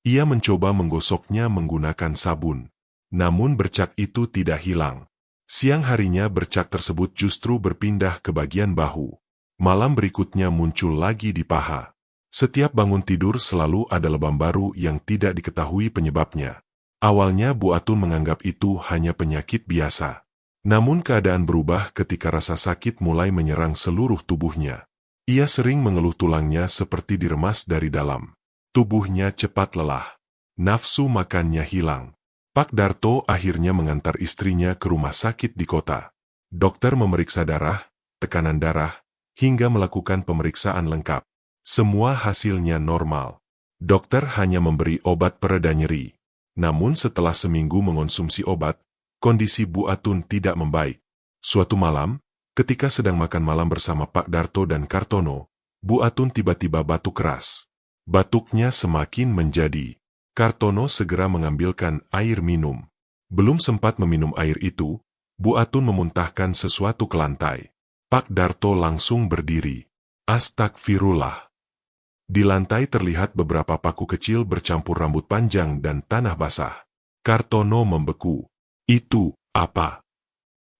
Ia mencoba menggosoknya menggunakan sabun. Namun bercak itu tidak hilang. Siang harinya bercak tersebut justru berpindah ke bagian bahu. Malam berikutnya muncul lagi di paha. Setiap bangun tidur selalu ada lebam baru yang tidak diketahui penyebabnya. Awalnya Bu Atun menganggap itu hanya penyakit biasa. Namun keadaan berubah ketika rasa sakit mulai menyerang seluruh tubuhnya. Ia sering mengeluh tulangnya seperti diremas dari dalam. Tubuhnya cepat lelah. Nafsu makannya hilang. Pak Darto akhirnya mengantar istrinya ke rumah sakit di kota. Dokter memeriksa darah, tekanan darah, hingga melakukan pemeriksaan lengkap. Semua hasilnya normal. Dokter hanya memberi obat pereda nyeri. Namun setelah seminggu mengonsumsi obat, kondisi Bu Atun tidak membaik. Suatu malam, ketika sedang makan malam bersama Pak Darto dan Kartono, Bu Atun tiba-tiba batuk keras. Batuknya semakin menjadi. Kartono segera mengambilkan air minum. Belum sempat meminum air itu, Bu Atun memuntahkan sesuatu ke lantai. Pak Darto langsung berdiri. Astagfirullah. Di lantai terlihat beberapa paku kecil bercampur rambut panjang dan tanah basah. Kartono membeku. Itu apa?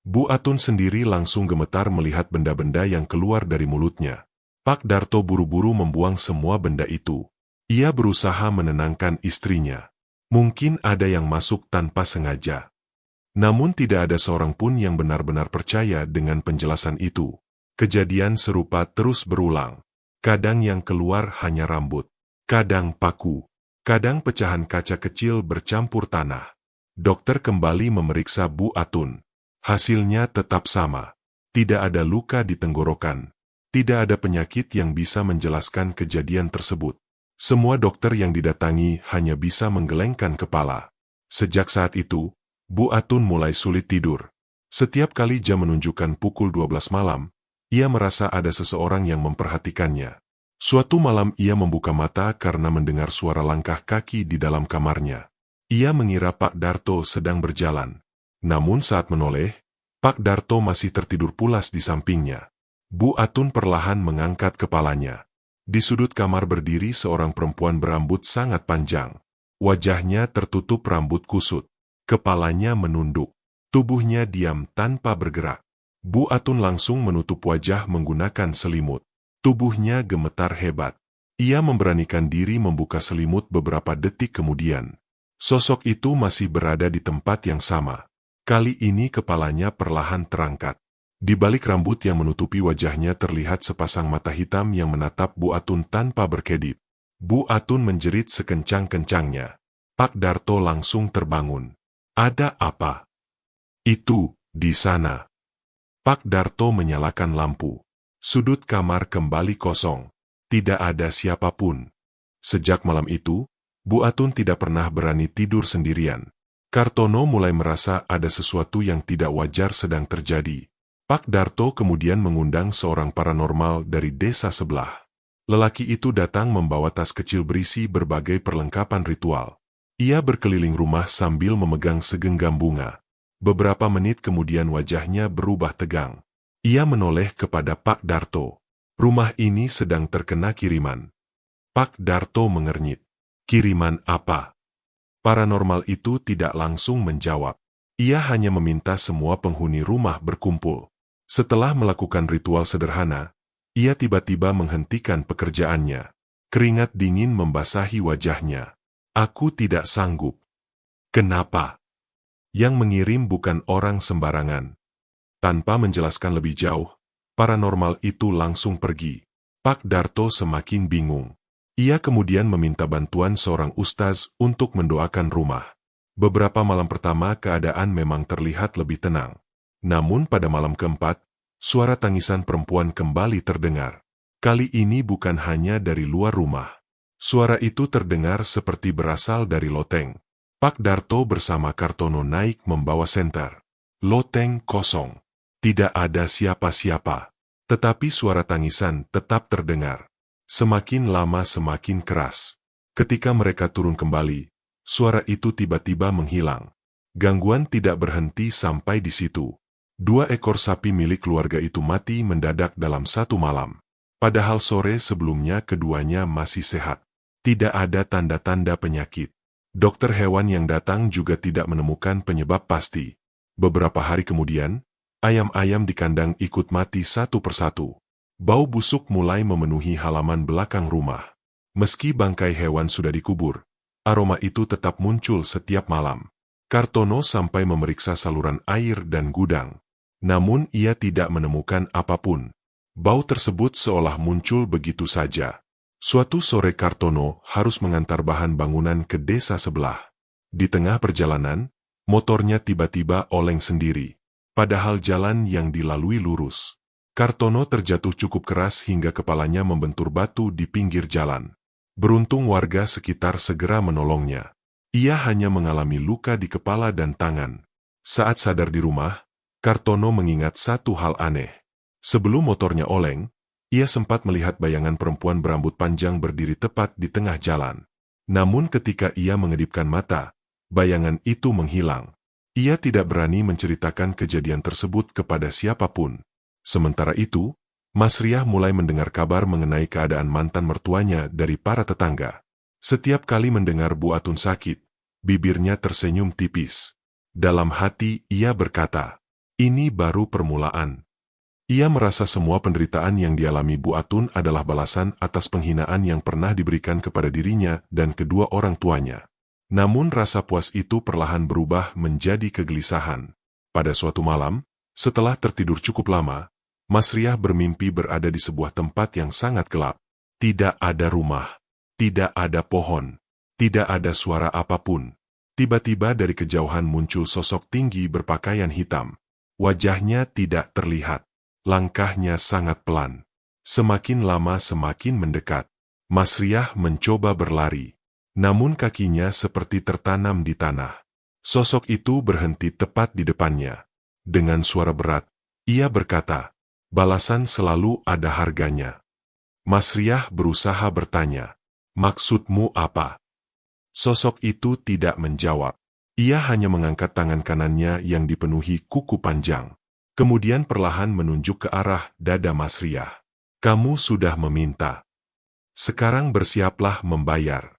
Bu Atun sendiri langsung gemetar melihat benda-benda yang keluar dari mulutnya. Pak Darto buru-buru membuang semua benda itu. Ia berusaha menenangkan istrinya. Mungkin ada yang masuk tanpa sengaja. Namun tidak ada seorang pun yang benar-benar percaya dengan penjelasan itu. Kejadian serupa terus berulang. Kadang yang keluar hanya rambut, kadang paku, kadang pecahan kaca kecil bercampur tanah. Dokter kembali memeriksa Bu Atun. Hasilnya tetap sama. Tidak ada luka di tenggorokan. Tidak ada penyakit yang bisa menjelaskan kejadian tersebut. Semua dokter yang didatangi hanya bisa menggelengkan kepala. Sejak saat itu, Bu Atun mulai sulit tidur. Setiap kali jam menunjukkan pukul 12 malam, ia merasa ada seseorang yang memperhatikannya. Suatu malam ia membuka mata karena mendengar suara langkah kaki di dalam kamarnya. Ia mengira Pak Darto sedang berjalan. Namun saat menoleh, Pak Darto masih tertidur pulas di sampingnya. Bu Atun perlahan mengangkat kepalanya. Di sudut kamar berdiri seorang perempuan berambut sangat panjang. Wajahnya tertutup rambut kusut. Kepalanya menunduk. Tubuhnya diam tanpa bergerak. Bu Atun langsung menutup wajah menggunakan selimut. Tubuhnya gemetar hebat. Ia memberanikan diri membuka selimut beberapa detik kemudian. Sosok itu masih berada di tempat yang sama. Kali ini kepalanya perlahan terangkat. Di balik rambut yang menutupi wajahnya terlihat sepasang mata hitam yang menatap Bu Atun tanpa berkedip. Bu Atun menjerit sekencang-kencangnya. Pak Darto langsung terbangun. Ada apa? Itu, di sana. Pak Darto menyalakan lampu. Sudut kamar kembali kosong. Tidak ada siapapun. Sejak malam itu, Bu Atun tidak pernah berani tidur sendirian. Kartono mulai merasa ada sesuatu yang tidak wajar sedang terjadi. Pak Darto kemudian mengundang seorang paranormal dari desa sebelah. Lelaki itu datang membawa tas kecil berisi berbagai perlengkapan ritual. Ia berkeliling rumah sambil memegang segenggam bunga. Beberapa menit kemudian wajahnya berubah tegang. Ia menoleh kepada Pak Darto. Rumah ini sedang terkena kiriman. Pak Darto mengernyit. Kiriman apa? Paranormal itu tidak langsung menjawab. Ia hanya meminta semua penghuni rumah berkumpul. Setelah melakukan ritual sederhana, ia tiba-tiba menghentikan pekerjaannya. Keringat dingin membasahi wajahnya. Aku tidak sanggup. Kenapa? Yang mengirim bukan orang sembarangan. Tanpa menjelaskan lebih jauh, paranormal itu langsung pergi. Pak Darto semakin bingung. Ia kemudian meminta bantuan seorang ustaz untuk mendoakan rumah. Beberapa malam pertama keadaan memang terlihat lebih tenang. Namun pada malam keempat, suara tangisan perempuan kembali terdengar. Kali ini bukan hanya dari luar rumah. Suara itu terdengar seperti berasal dari loteng. Pak Darto bersama Kartono naik membawa senter. Loteng kosong. Tidak ada siapa-siapa. Tetapi suara tangisan tetap terdengar. Semakin lama semakin keras. Ketika mereka turun kembali, suara itu tiba-tiba menghilang. Gangguan tidak berhenti sampai di situ. 2 ekor sapi milik keluarga itu mati mendadak dalam satu malam. Padahal sore sebelumnya keduanya masih sehat. Tidak ada tanda-tanda penyakit. Dokter hewan yang datang juga tidak menemukan penyebab pasti. Beberapa hari kemudian, ayam-ayam di kandang ikut mati satu persatu. Bau busuk mulai memenuhi halaman belakang rumah. Meski bangkai hewan sudah dikubur, aroma itu tetap muncul setiap malam. Kartono sampai memeriksa saluran air dan gudang. Namun ia tidak menemukan apapun. Bau tersebut seolah muncul begitu saja. Suatu sore Kartono harus mengantar bahan bangunan ke desa sebelah. Di tengah perjalanan, motornya tiba-tiba oleng sendiri. Padahal jalan yang dilalui lurus. Kartono terjatuh cukup keras hingga kepalanya membentur batu di pinggir jalan. Beruntung warga sekitar segera menolongnya. Ia hanya mengalami luka di kepala dan tangan. Saat sadar di rumah, Kartono mengingat satu hal aneh. Sebelum motornya oleng, ia sempat melihat bayangan perempuan berambut panjang berdiri tepat di tengah jalan. Namun ketika ia mengedipkan mata, bayangan itu menghilang. Ia tidak berani menceritakan kejadian tersebut kepada siapapun. Sementara itu, Mas Riah mulai mendengar kabar mengenai keadaan mantan mertuanya dari para tetangga. Setiap kali mendengar Bu Atun sakit, bibirnya tersenyum tipis. Dalam hati ia berkata, ini baru permulaan. Ia merasa semua penderitaan yang dialami Bu Atun adalah balasan atas penghinaan yang pernah diberikan kepada dirinya dan kedua orang tuanya. Namun rasa puas itu perlahan berubah menjadi kegelisahan. Pada suatu malam, setelah tertidur cukup lama, Mas Riah bermimpi berada di sebuah tempat yang sangat gelap. Tidak ada rumah, tidak ada pohon, tidak ada suara apapun. Tiba-tiba dari kejauhan muncul sosok tinggi berpakaian hitam. Wajahnya tidak terlihat. Langkahnya sangat pelan. Semakin lama semakin mendekat. Mas Riah mencoba berlari. Namun kakinya seperti tertanam di tanah. Sosok itu berhenti tepat di depannya. Dengan suara berat, ia berkata, "Balasan selalu ada harganya." Mas Riah berusaha bertanya, "Maksudmu apa?" Sosok itu tidak menjawab. Ia hanya mengangkat tangan kanannya yang dipenuhi kuku panjang. Kemudian perlahan menunjuk ke arah dada Mas Riah. "Kamu sudah meminta. Sekarang bersiaplah membayar."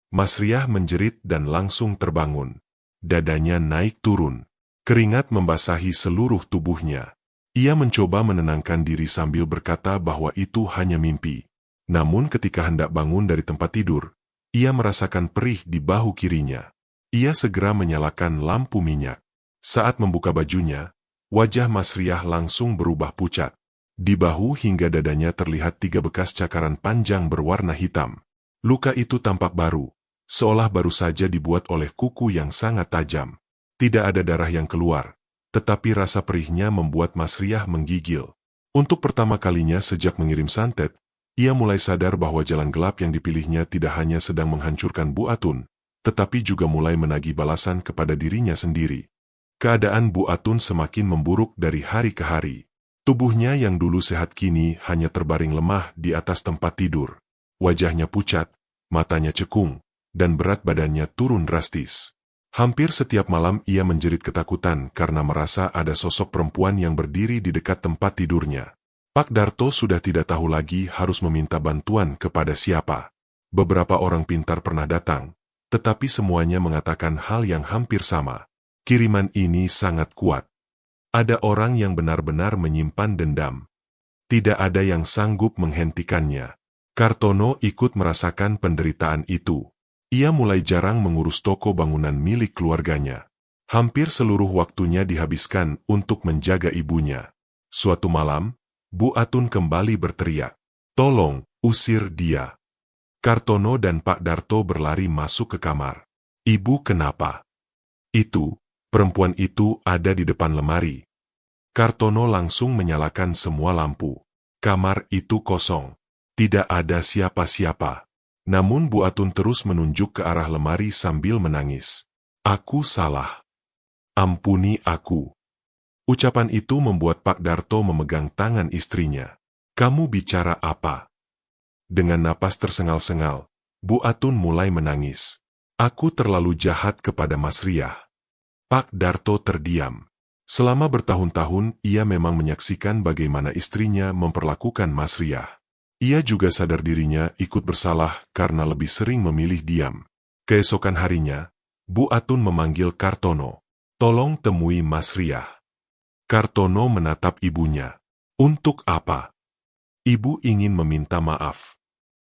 Mas Riah menjerit dan langsung terbangun. Dadanya naik turun. Keringat membasahi seluruh tubuhnya. Ia mencoba menenangkan diri sambil berkata bahwa itu hanya mimpi. Namun ketika hendak bangun dari tempat tidur, ia merasakan perih di bahu kirinya. Ia segera menyalakan lampu minyak. Saat membuka bajunya, wajah Mas Riah langsung berubah pucat. Di bahu hingga dadanya terlihat 3 bekas cakaran panjang berwarna hitam. Luka itu tampak baru, seolah baru saja dibuat oleh kuku yang sangat tajam. Tidak ada darah yang keluar, tetapi rasa perihnya membuat Mas Riah menggigil. Untuk pertama kalinya sejak mengirim santet, ia mulai sadar bahwa jalan gelap yang dipilihnya tidak hanya sedang menghancurkan Bu Atun, tetapi juga mulai menagih balasan kepada dirinya sendiri. Keadaan Bu Atun semakin memburuk dari hari ke hari. Tubuhnya yang dulu sehat kini hanya terbaring lemah di atas tempat tidur. Wajahnya pucat, matanya cekung, dan berat badannya turun drastis. Hampir setiap malam ia menjerit ketakutan karena merasa ada sosok perempuan yang berdiri di dekat tempat tidurnya. Pak Darto sudah tidak tahu lagi harus meminta bantuan kepada siapa. Beberapa orang pintar pernah datang, tetapi semuanya mengatakan hal yang hampir sama. Kiriman ini sangat kuat. Ada orang yang benar-benar menyimpan dendam. Tidak ada yang sanggup menghentikannya. Kartono ikut merasakan penderitaan itu. Ia mulai jarang mengurus toko bangunan milik keluarganya. Hampir seluruh waktunya dihabiskan untuk menjaga ibunya. Suatu malam, Bu Atun kembali berteriak, "Tolong, usir dia." Kartono dan Pak Darto berlari masuk ke kamar. "Ibu kenapa?" "Itu, perempuan itu ada di depan lemari." Kartono langsung menyalakan semua lampu. Kamar itu kosong. Tidak ada siapa-siapa. Namun Bu Atun terus menunjuk ke arah lemari sambil menangis. "Aku salah. Ampuni aku." Ucapan itu membuat Pak Darto memegang tangan istrinya. "Kamu bicara apa?" Dengan napas tersengal-sengal, Bu Atun mulai menangis. "Aku terlalu jahat kepada Mas Riah." Pak Darto terdiam. Selama bertahun-tahun ia memang menyaksikan bagaimana istrinya memperlakukan Mas Riah. Ia juga sadar dirinya ikut bersalah karena lebih sering memilih diam. Keesokan harinya, Bu Atun memanggil Kartono. "Tolong temui Mas Riah." Kartono menatap ibunya. "Untuk apa?" "Ibu ingin meminta maaf."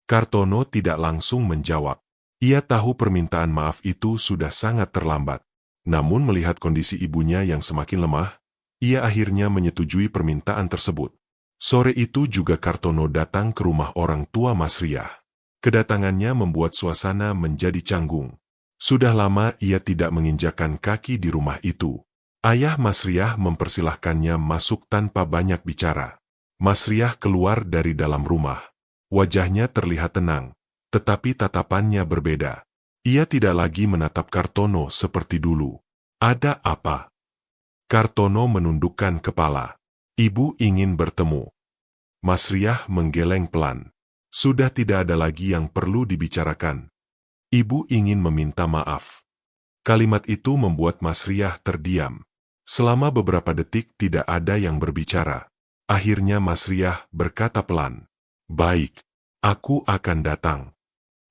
Kartono tidak langsung menjawab. Ia tahu permintaan maaf itu sudah sangat terlambat. Namun melihat kondisi ibunya yang semakin lemah, ia akhirnya menyetujui permintaan tersebut. Sore itu juga Kartono datang ke rumah orang tua Mas Riah. Kedatangannya membuat suasana menjadi canggung. Sudah lama ia tidak menginjakkan kaki di rumah itu. Ayah Mas Riah mempersilahkannya masuk tanpa banyak bicara. Mas Riah keluar dari dalam rumah. Wajahnya terlihat tenang, tetapi tatapannya berbeda. Ia tidak lagi menatap Kartono seperti dulu. "Ada apa?" Kartono menundukkan kepala. "Ibu ingin bertemu." Mas Riah menggeleng pelan. "Sudah tidak ada lagi yang perlu dibicarakan. Ibu ingin meminta maaf." Kalimat itu membuat Mas Riah terdiam. Selama beberapa detik tidak ada yang berbicara. Akhirnya Mas Riah berkata pelan, "Baik, aku akan datang."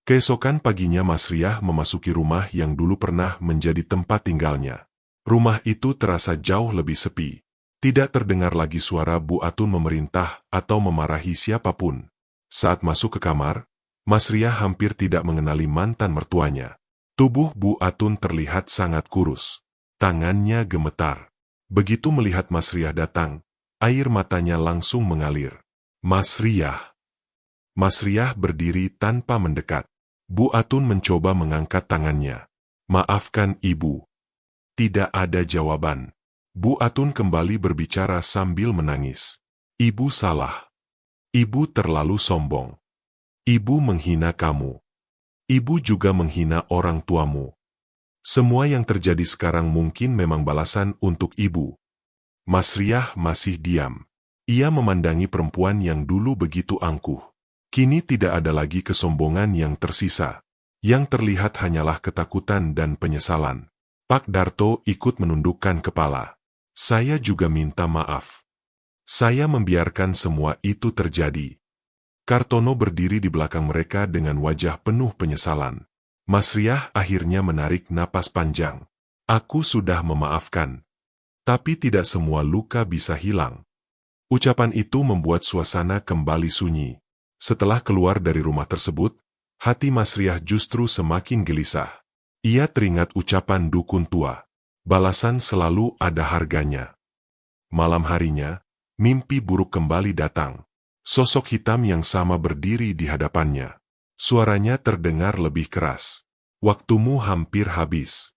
Keesokan paginya Mas Riah memasuki rumah yang dulu pernah menjadi tempat tinggalnya. Rumah itu terasa jauh lebih sepi. Tidak terdengar lagi suara Bu Atun memerintah atau memarahi siapapun. Saat masuk ke kamar, Mas Riah hampir tidak mengenali mantan mertuanya. Tubuh Bu Atun terlihat sangat kurus. Tangannya gemetar. Begitu melihat Mas Riah datang, air matanya langsung mengalir. "Mas Riah." Mas Riah berdiri tanpa mendekat. Bu Atun mencoba mengangkat tangannya. Maafkan Ibu. Tidak ada jawaban. Bu Atun kembali berbicara sambil menangis. Ibu salah. Ibu terlalu sombong. Ibu menghina kamu. Ibu juga menghina orang tuamu. Semua yang terjadi sekarang mungkin memang balasan untuk Ibu. Mas Riah masih diam. Ia memandangi perempuan yang dulu begitu angkuh. Kini tidak ada lagi kesombongan yang tersisa. Yang terlihat hanyalah ketakutan dan penyesalan. Pak Darto ikut menundukkan kepala. Saya juga minta maaf. Saya membiarkan semua itu terjadi. Kartono berdiri di belakang mereka dengan wajah penuh penyesalan. Mas Riah akhirnya menarik napas panjang. Aku sudah memaafkan. Tapi tidak semua luka bisa hilang. Ucapan itu membuat suasana kembali sunyi. Setelah keluar dari rumah tersebut, hati Mas Riah justru semakin gelisah. Ia teringat ucapan dukun tua. Balasan selalu ada harganya. Malam harinya, mimpi buruk kembali datang. Sosok hitam yang sama berdiri di hadapannya. Suaranya terdengar lebih keras. Waktumu hampir habis.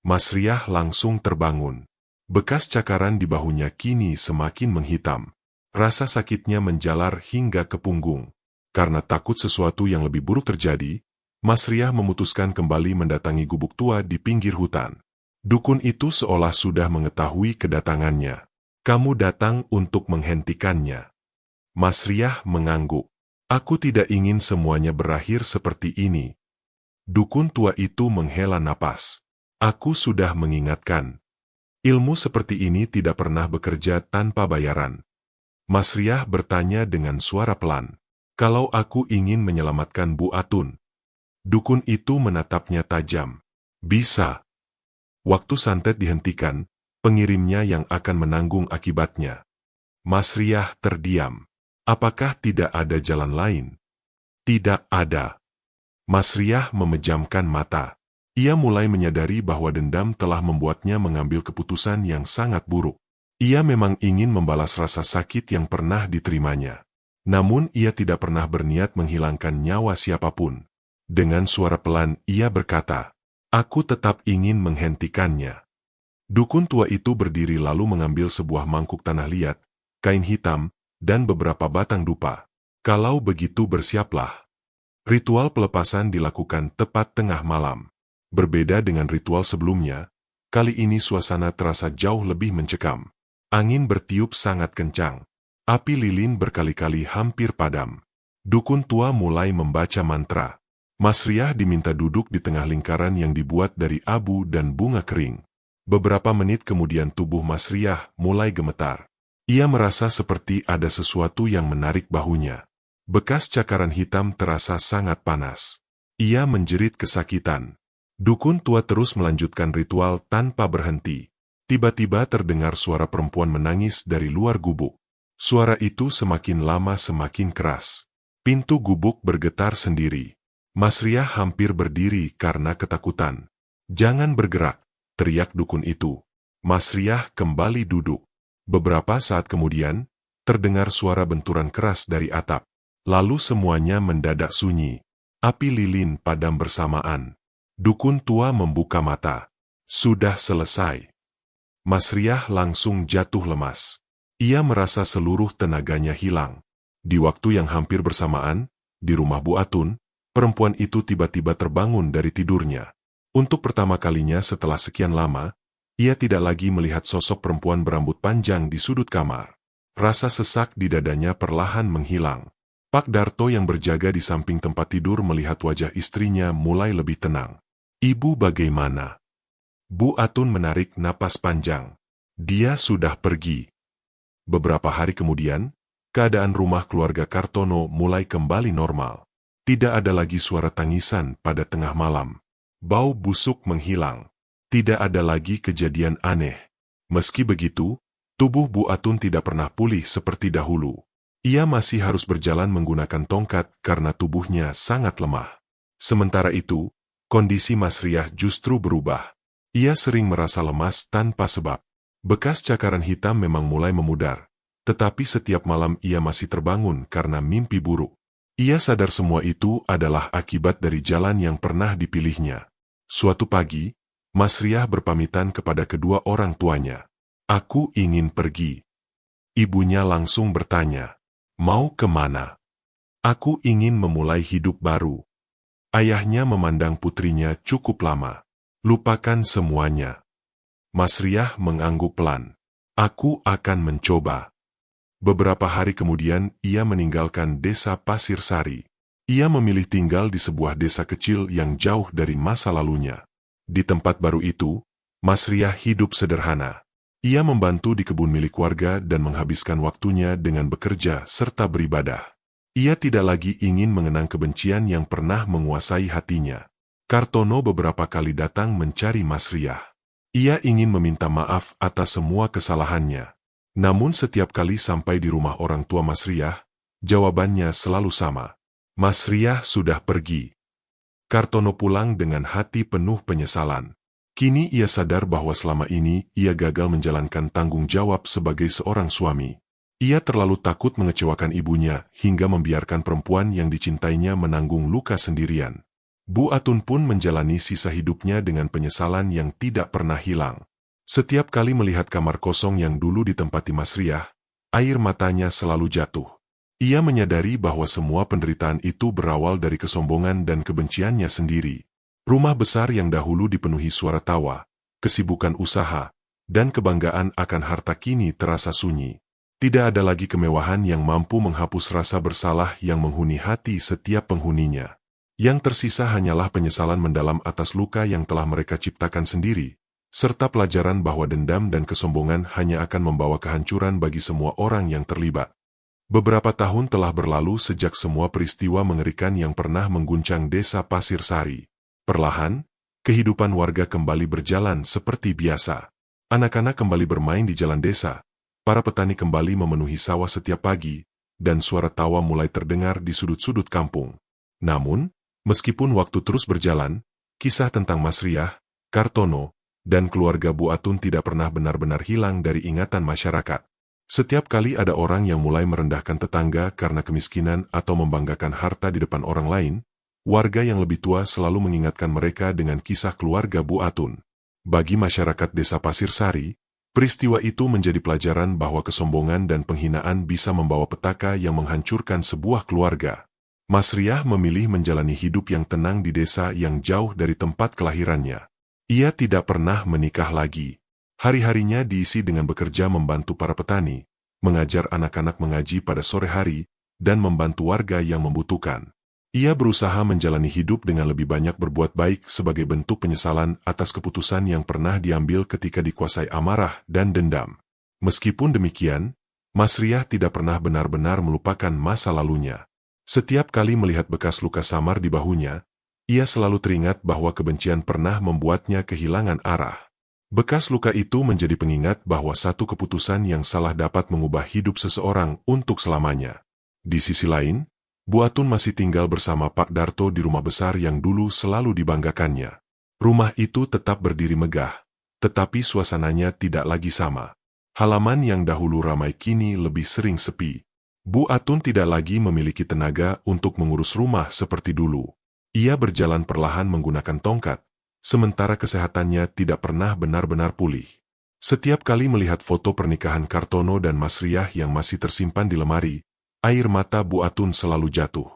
Mas Riah langsung terbangun. Bekas cakaran di bahunya kini semakin menghitam. Rasa sakitnya menjalar hingga ke punggung. Karena takut sesuatu yang lebih buruk terjadi, Mas Riah memutuskan kembali mendatangi gubuk tua di pinggir hutan. Dukun itu seolah sudah mengetahui kedatangannya. Kamu datang untuk menghentikannya. Mas Riah mengangguk. Aku tidak ingin semuanya berakhir seperti ini. Dukun tua itu menghela napas. Aku sudah mengingatkan. Ilmu seperti ini tidak pernah bekerja tanpa bayaran. Mas Riah bertanya dengan suara pelan. Kalau aku ingin menyelamatkan Bu Atun. Dukun itu menatapnya tajam. Bisa. Waktu santet dihentikan, pengirimnya yang akan menanggung akibatnya. Mas Riah terdiam. Apakah tidak ada jalan lain? Tidak ada. Mas Riah memejamkan mata. Ia mulai menyadari bahwa dendam telah membuatnya mengambil keputusan yang sangat buruk. Ia memang ingin membalas rasa sakit yang pernah diterimanya. Namun ia tidak pernah berniat menghilangkan nyawa siapapun. Dengan suara pelan ia berkata, aku tetap ingin menghentikannya. Dukun tua itu berdiri lalu mengambil sebuah mangkuk tanah liat, kain hitam, dan beberapa batang dupa. Kalau begitu bersiaplah. Ritual pelepasan dilakukan tepat tengah malam. Berbeda dengan ritual sebelumnya, kali ini suasana terasa jauh lebih mencekam. Angin bertiup sangat kencang. Api lilin berkali-kali hampir padam. Dukun tua mulai membaca mantra. Mas Riah diminta duduk di tengah lingkaran yang dibuat dari abu dan bunga kering. Beberapa menit kemudian tubuh Mas Riah mulai gemetar. Ia merasa seperti ada sesuatu yang menarik bahunya. Bekas cakaran hitam terasa sangat panas. Ia menjerit kesakitan. Dukun tua terus melanjutkan ritual tanpa berhenti. Tiba-tiba terdengar suara perempuan menangis dari luar gubuk. Suara itu semakin lama semakin keras. Pintu gubuk bergetar sendiri. Mas Riah hampir berdiri karena ketakutan. Jangan bergerak, teriak dukun itu. Mas Riah kembali duduk. Beberapa saat kemudian, terdengar suara benturan keras dari atap. Lalu semuanya mendadak sunyi. Api lilin padam bersamaan. Dukun tua membuka mata. Sudah selesai. Mas Riah langsung jatuh lemas. Ia merasa seluruh tenaganya hilang. Di waktu yang hampir bersamaan, di rumah Bu Atun, perempuan itu tiba-tiba terbangun dari tidurnya. Untuk pertama kalinya setelah sekian lama, ia tidak lagi melihat sosok perempuan berambut panjang di sudut kamar. Rasa sesak di dadanya perlahan menghilang. Pak Darto yang berjaga di samping tempat tidur melihat wajah istrinya mulai lebih tenang. Ibu bagaimana? Bu Atun menarik napas panjang. Dia sudah pergi. Beberapa hari kemudian, keadaan rumah keluarga Kartono mulai kembali normal. Tidak ada lagi suara tangisan pada tengah malam. Bau busuk menghilang. Tidak ada lagi kejadian aneh. Meski begitu, tubuh Bu Atun tidak pernah pulih seperti dahulu. Ia masih harus berjalan menggunakan tongkat karena tubuhnya sangat lemah. Sementara itu, kondisi Mas Riah justru berubah. Ia sering merasa lemas tanpa sebab. Bekas cakaran hitam memang mulai memudar, tetapi setiap malam ia masih terbangun karena mimpi buruk. Ia sadar semua itu adalah akibat dari jalan yang pernah dipilihnya. Suatu pagi, Mas Riah berpamitan kepada kedua orang tuanya. "Aku ingin pergi." Ibunya langsung bertanya, "Mau kemana?" "Aku ingin memulai hidup baru." Ayahnya memandang putrinya cukup lama. "Lupakan semuanya." Mas Riah mengangguk pelan. "Aku akan mencoba." Beberapa hari kemudian, ia meninggalkan desa Pasir Sari. Ia memilih tinggal di sebuah desa kecil yang jauh dari masa lalunya. Di tempat baru itu, Mas Riah hidup sederhana. Ia membantu di kebun milik warga dan menghabiskan waktunya dengan bekerja serta beribadah. Ia tidak lagi ingin mengenang kebencian yang pernah menguasai hatinya. Kartono beberapa kali datang mencari Mas Riah. Ia ingin meminta maaf atas semua kesalahannya. Namun setiap kali sampai di rumah orang tua Mas Riah, jawabannya selalu sama. "Mas Riah sudah pergi." Kartono pulang dengan hati penuh penyesalan. Kini ia sadar bahwa selama ini ia gagal menjalankan tanggung jawab sebagai seorang suami. Ia terlalu takut mengecewakan ibunya hingga membiarkan perempuan yang dicintainya menanggung luka sendirian. Bu Atun pun menjalani sisa hidupnya dengan penyesalan yang tidak pernah hilang. Setiap kali melihat kamar kosong yang dulu ditempati Mas Riah, air matanya selalu jatuh. Ia menyadari bahwa semua penderitaan itu berawal dari kesombongan dan kebenciannya sendiri. Rumah besar yang dahulu dipenuhi suara tawa, kesibukan usaha, dan kebanggaan akan harta kini terasa sunyi. Tidak ada lagi kemewahan yang mampu menghapus rasa bersalah yang menghuni hati setiap penghuninya. Yang tersisa hanyalah penyesalan mendalam atas luka yang telah mereka ciptakan sendiri, serta pelajaran bahwa dendam dan kesombongan hanya akan membawa kehancuran bagi semua orang yang terlibat. Beberapa tahun telah berlalu sejak semua peristiwa mengerikan yang pernah mengguncang desa Pasir Sari. Perlahan, kehidupan warga kembali berjalan seperti biasa. Anak-anak kembali bermain di jalan desa, para petani kembali memenuhi sawah setiap pagi, dan suara tawa mulai terdengar di sudut-sudut kampung. Namun, meskipun waktu terus berjalan, kisah tentang Mas Riah, Kartono, dan keluarga Bu Atun tidak pernah benar-benar hilang dari ingatan masyarakat. Setiap kali ada orang yang mulai merendahkan tetangga karena kemiskinan atau membanggakan harta di depan orang lain, warga yang lebih tua selalu mengingatkan mereka dengan kisah keluarga Bu Atun. Bagi masyarakat desa Pasir Sari, peristiwa itu menjadi pelajaran bahwa kesombongan dan penghinaan bisa membawa petaka yang menghancurkan sebuah keluarga. Mas Riah memilih menjalani hidup yang tenang di desa yang jauh dari tempat kelahirannya. Ia tidak pernah menikah lagi. Hari-harinya diisi dengan bekerja membantu para petani, mengajar anak-anak mengaji pada sore hari, dan membantu warga yang membutuhkan. Ia berusaha menjalani hidup dengan lebih banyak berbuat baik sebagai bentuk penyesalan atas keputusan yang pernah diambil ketika dikuasai amarah dan dendam. Meskipun demikian, Mas Riah tidak pernah benar-benar melupakan masa lalunya. Setiap kali melihat bekas luka samar di bahunya, ia selalu teringat bahwa kebencian pernah membuatnya kehilangan arah. Bekas luka itu menjadi pengingat bahwa satu keputusan yang salah dapat mengubah hidup seseorang untuk selamanya. Di sisi lain, Bu Atun masih tinggal bersama Pak Darto di rumah besar yang dulu selalu dibanggakannya. Rumah itu tetap berdiri megah, tetapi suasananya tidak lagi sama. Halaman yang dahulu ramai kini lebih sering sepi. Bu Atun tidak lagi memiliki tenaga untuk mengurus rumah seperti dulu. Ia berjalan perlahan menggunakan tongkat, sementara kesehatannya tidak pernah benar-benar pulih. Setiap kali melihat foto pernikahan Kartono dan Mas Riah yang masih tersimpan di lemari, air mata Bu Atun selalu jatuh.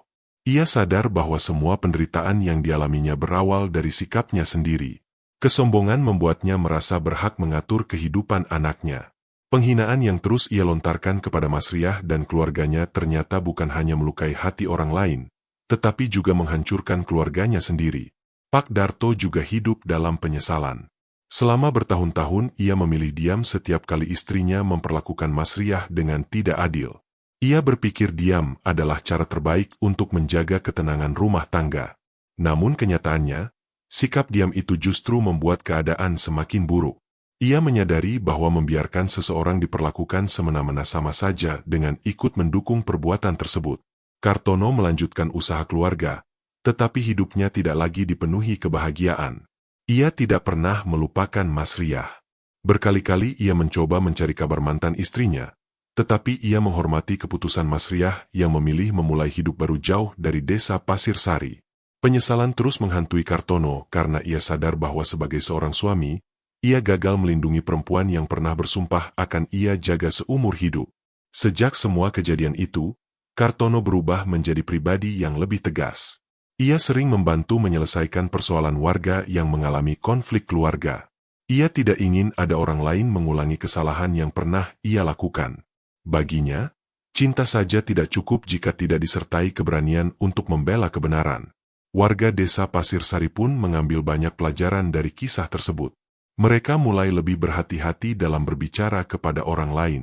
Ia sadar bahwa semua penderitaan yang dialaminya berawal dari sikapnya sendiri. Kesombongan membuatnya merasa berhak mengatur kehidupan anaknya. Penghinaan yang terus ia lontarkan kepada Mas Riah dan keluarganya ternyata bukan hanya melukai hati orang lain, tetapi juga menghancurkan keluarganya sendiri. Pak Darto juga hidup dalam penyesalan. Selama bertahun-tahun ia memilih diam setiap kali istrinya memperlakukan Mas Riah dengan tidak adil. Ia berpikir diam adalah cara terbaik untuk menjaga ketenangan rumah tangga. Namun kenyataannya, sikap diam itu justru membuat keadaan semakin buruk. Ia menyadari bahwa membiarkan seseorang diperlakukan semena-mena sama saja dengan ikut mendukung perbuatan tersebut. Kartono melanjutkan usaha keluarga, tetapi hidupnya tidak lagi dipenuhi kebahagiaan. Ia tidak pernah melupakan Mas Riah. Berkali-kali ia mencoba mencari kabar mantan istrinya, tetapi ia menghormati keputusan Mas Riah yang memilih memulai hidup baru jauh dari desa Pasir Sari. Penyesalan terus menghantui Kartono karena ia sadar bahwa sebagai seorang suami, ia gagal melindungi perempuan yang pernah bersumpah akan ia jaga seumur hidup. Sejak semua kejadian itu, Kartono berubah menjadi pribadi yang lebih tegas. Ia sering membantu menyelesaikan persoalan warga yang mengalami konflik keluarga. Ia tidak ingin ada orang lain mengulangi kesalahan yang pernah ia lakukan. Baginya, cinta saja tidak cukup jika tidak disertai keberanian untuk membela kebenaran. Warga desa Pasir Sari pun mengambil banyak pelajaran dari kisah tersebut. Mereka mulai lebih berhati-hati dalam berbicara kepada orang lain.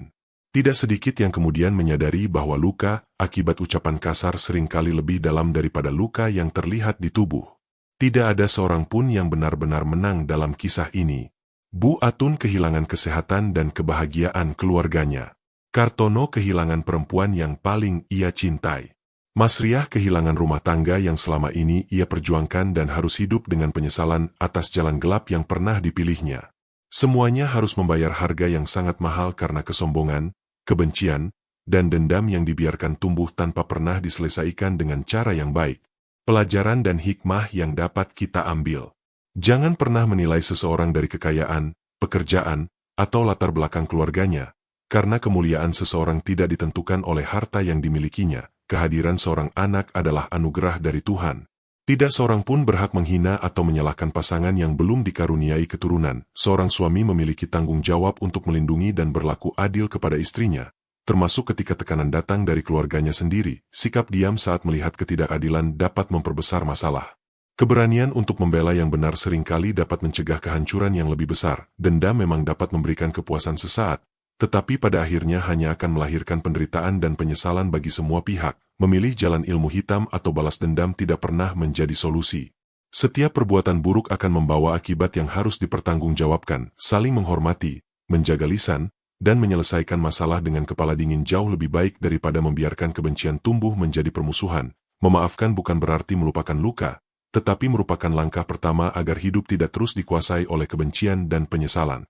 Tidak sedikit yang kemudian menyadari bahwa luka akibat ucapan kasar seringkali lebih dalam daripada luka yang terlihat di tubuh. Tidak ada seorang pun yang benar-benar menang dalam kisah ini. Bu Atun kehilangan kesehatan dan kebahagiaan keluarganya. Kartono kehilangan perempuan yang paling ia cintai. Mas Riah kehilangan rumah tangga yang selama ini ia perjuangkan dan harus hidup dengan penyesalan atas jalan gelap yang pernah dipilihnya. Semuanya harus membayar harga yang sangat mahal karena kesombongan, kebencian, dan dendam yang dibiarkan tumbuh tanpa pernah diselesaikan dengan cara yang baik. Pelajaran dan hikmah yang dapat kita ambil. Jangan pernah menilai seseorang dari kekayaan, pekerjaan, atau latar belakang keluarganya, karena kemuliaan seseorang tidak ditentukan oleh harta yang dimilikinya. Kehadiran seorang anak adalah anugerah dari Tuhan. Tidak seorang pun berhak menghina atau menyalahkan pasangan yang belum dikaruniai keturunan. Seorang suami memiliki tanggung jawab untuk melindungi dan berlaku adil kepada istrinya, termasuk ketika tekanan datang dari keluarganya sendiri. Sikap diam saat melihat ketidakadilan dapat memperbesar masalah. Keberanian untuk membela yang benar seringkali dapat mencegah kehancuran yang lebih besar. Dendam memang dapat memberikan kepuasan sesaat, tetapi pada akhirnya hanya akan melahirkan penderitaan dan penyesalan bagi semua pihak. Memilih jalan ilmu hitam atau balas dendam tidak pernah menjadi solusi. Setiap perbuatan buruk akan membawa akibat yang harus dipertanggungjawabkan. Saling menghormati, menjaga lisan, dan menyelesaikan masalah dengan kepala dingin jauh lebih baik daripada membiarkan kebencian tumbuh menjadi permusuhan. Memaafkan bukan berarti melupakan luka, tetapi merupakan langkah pertama agar hidup tidak terus dikuasai oleh kebencian dan penyesalan.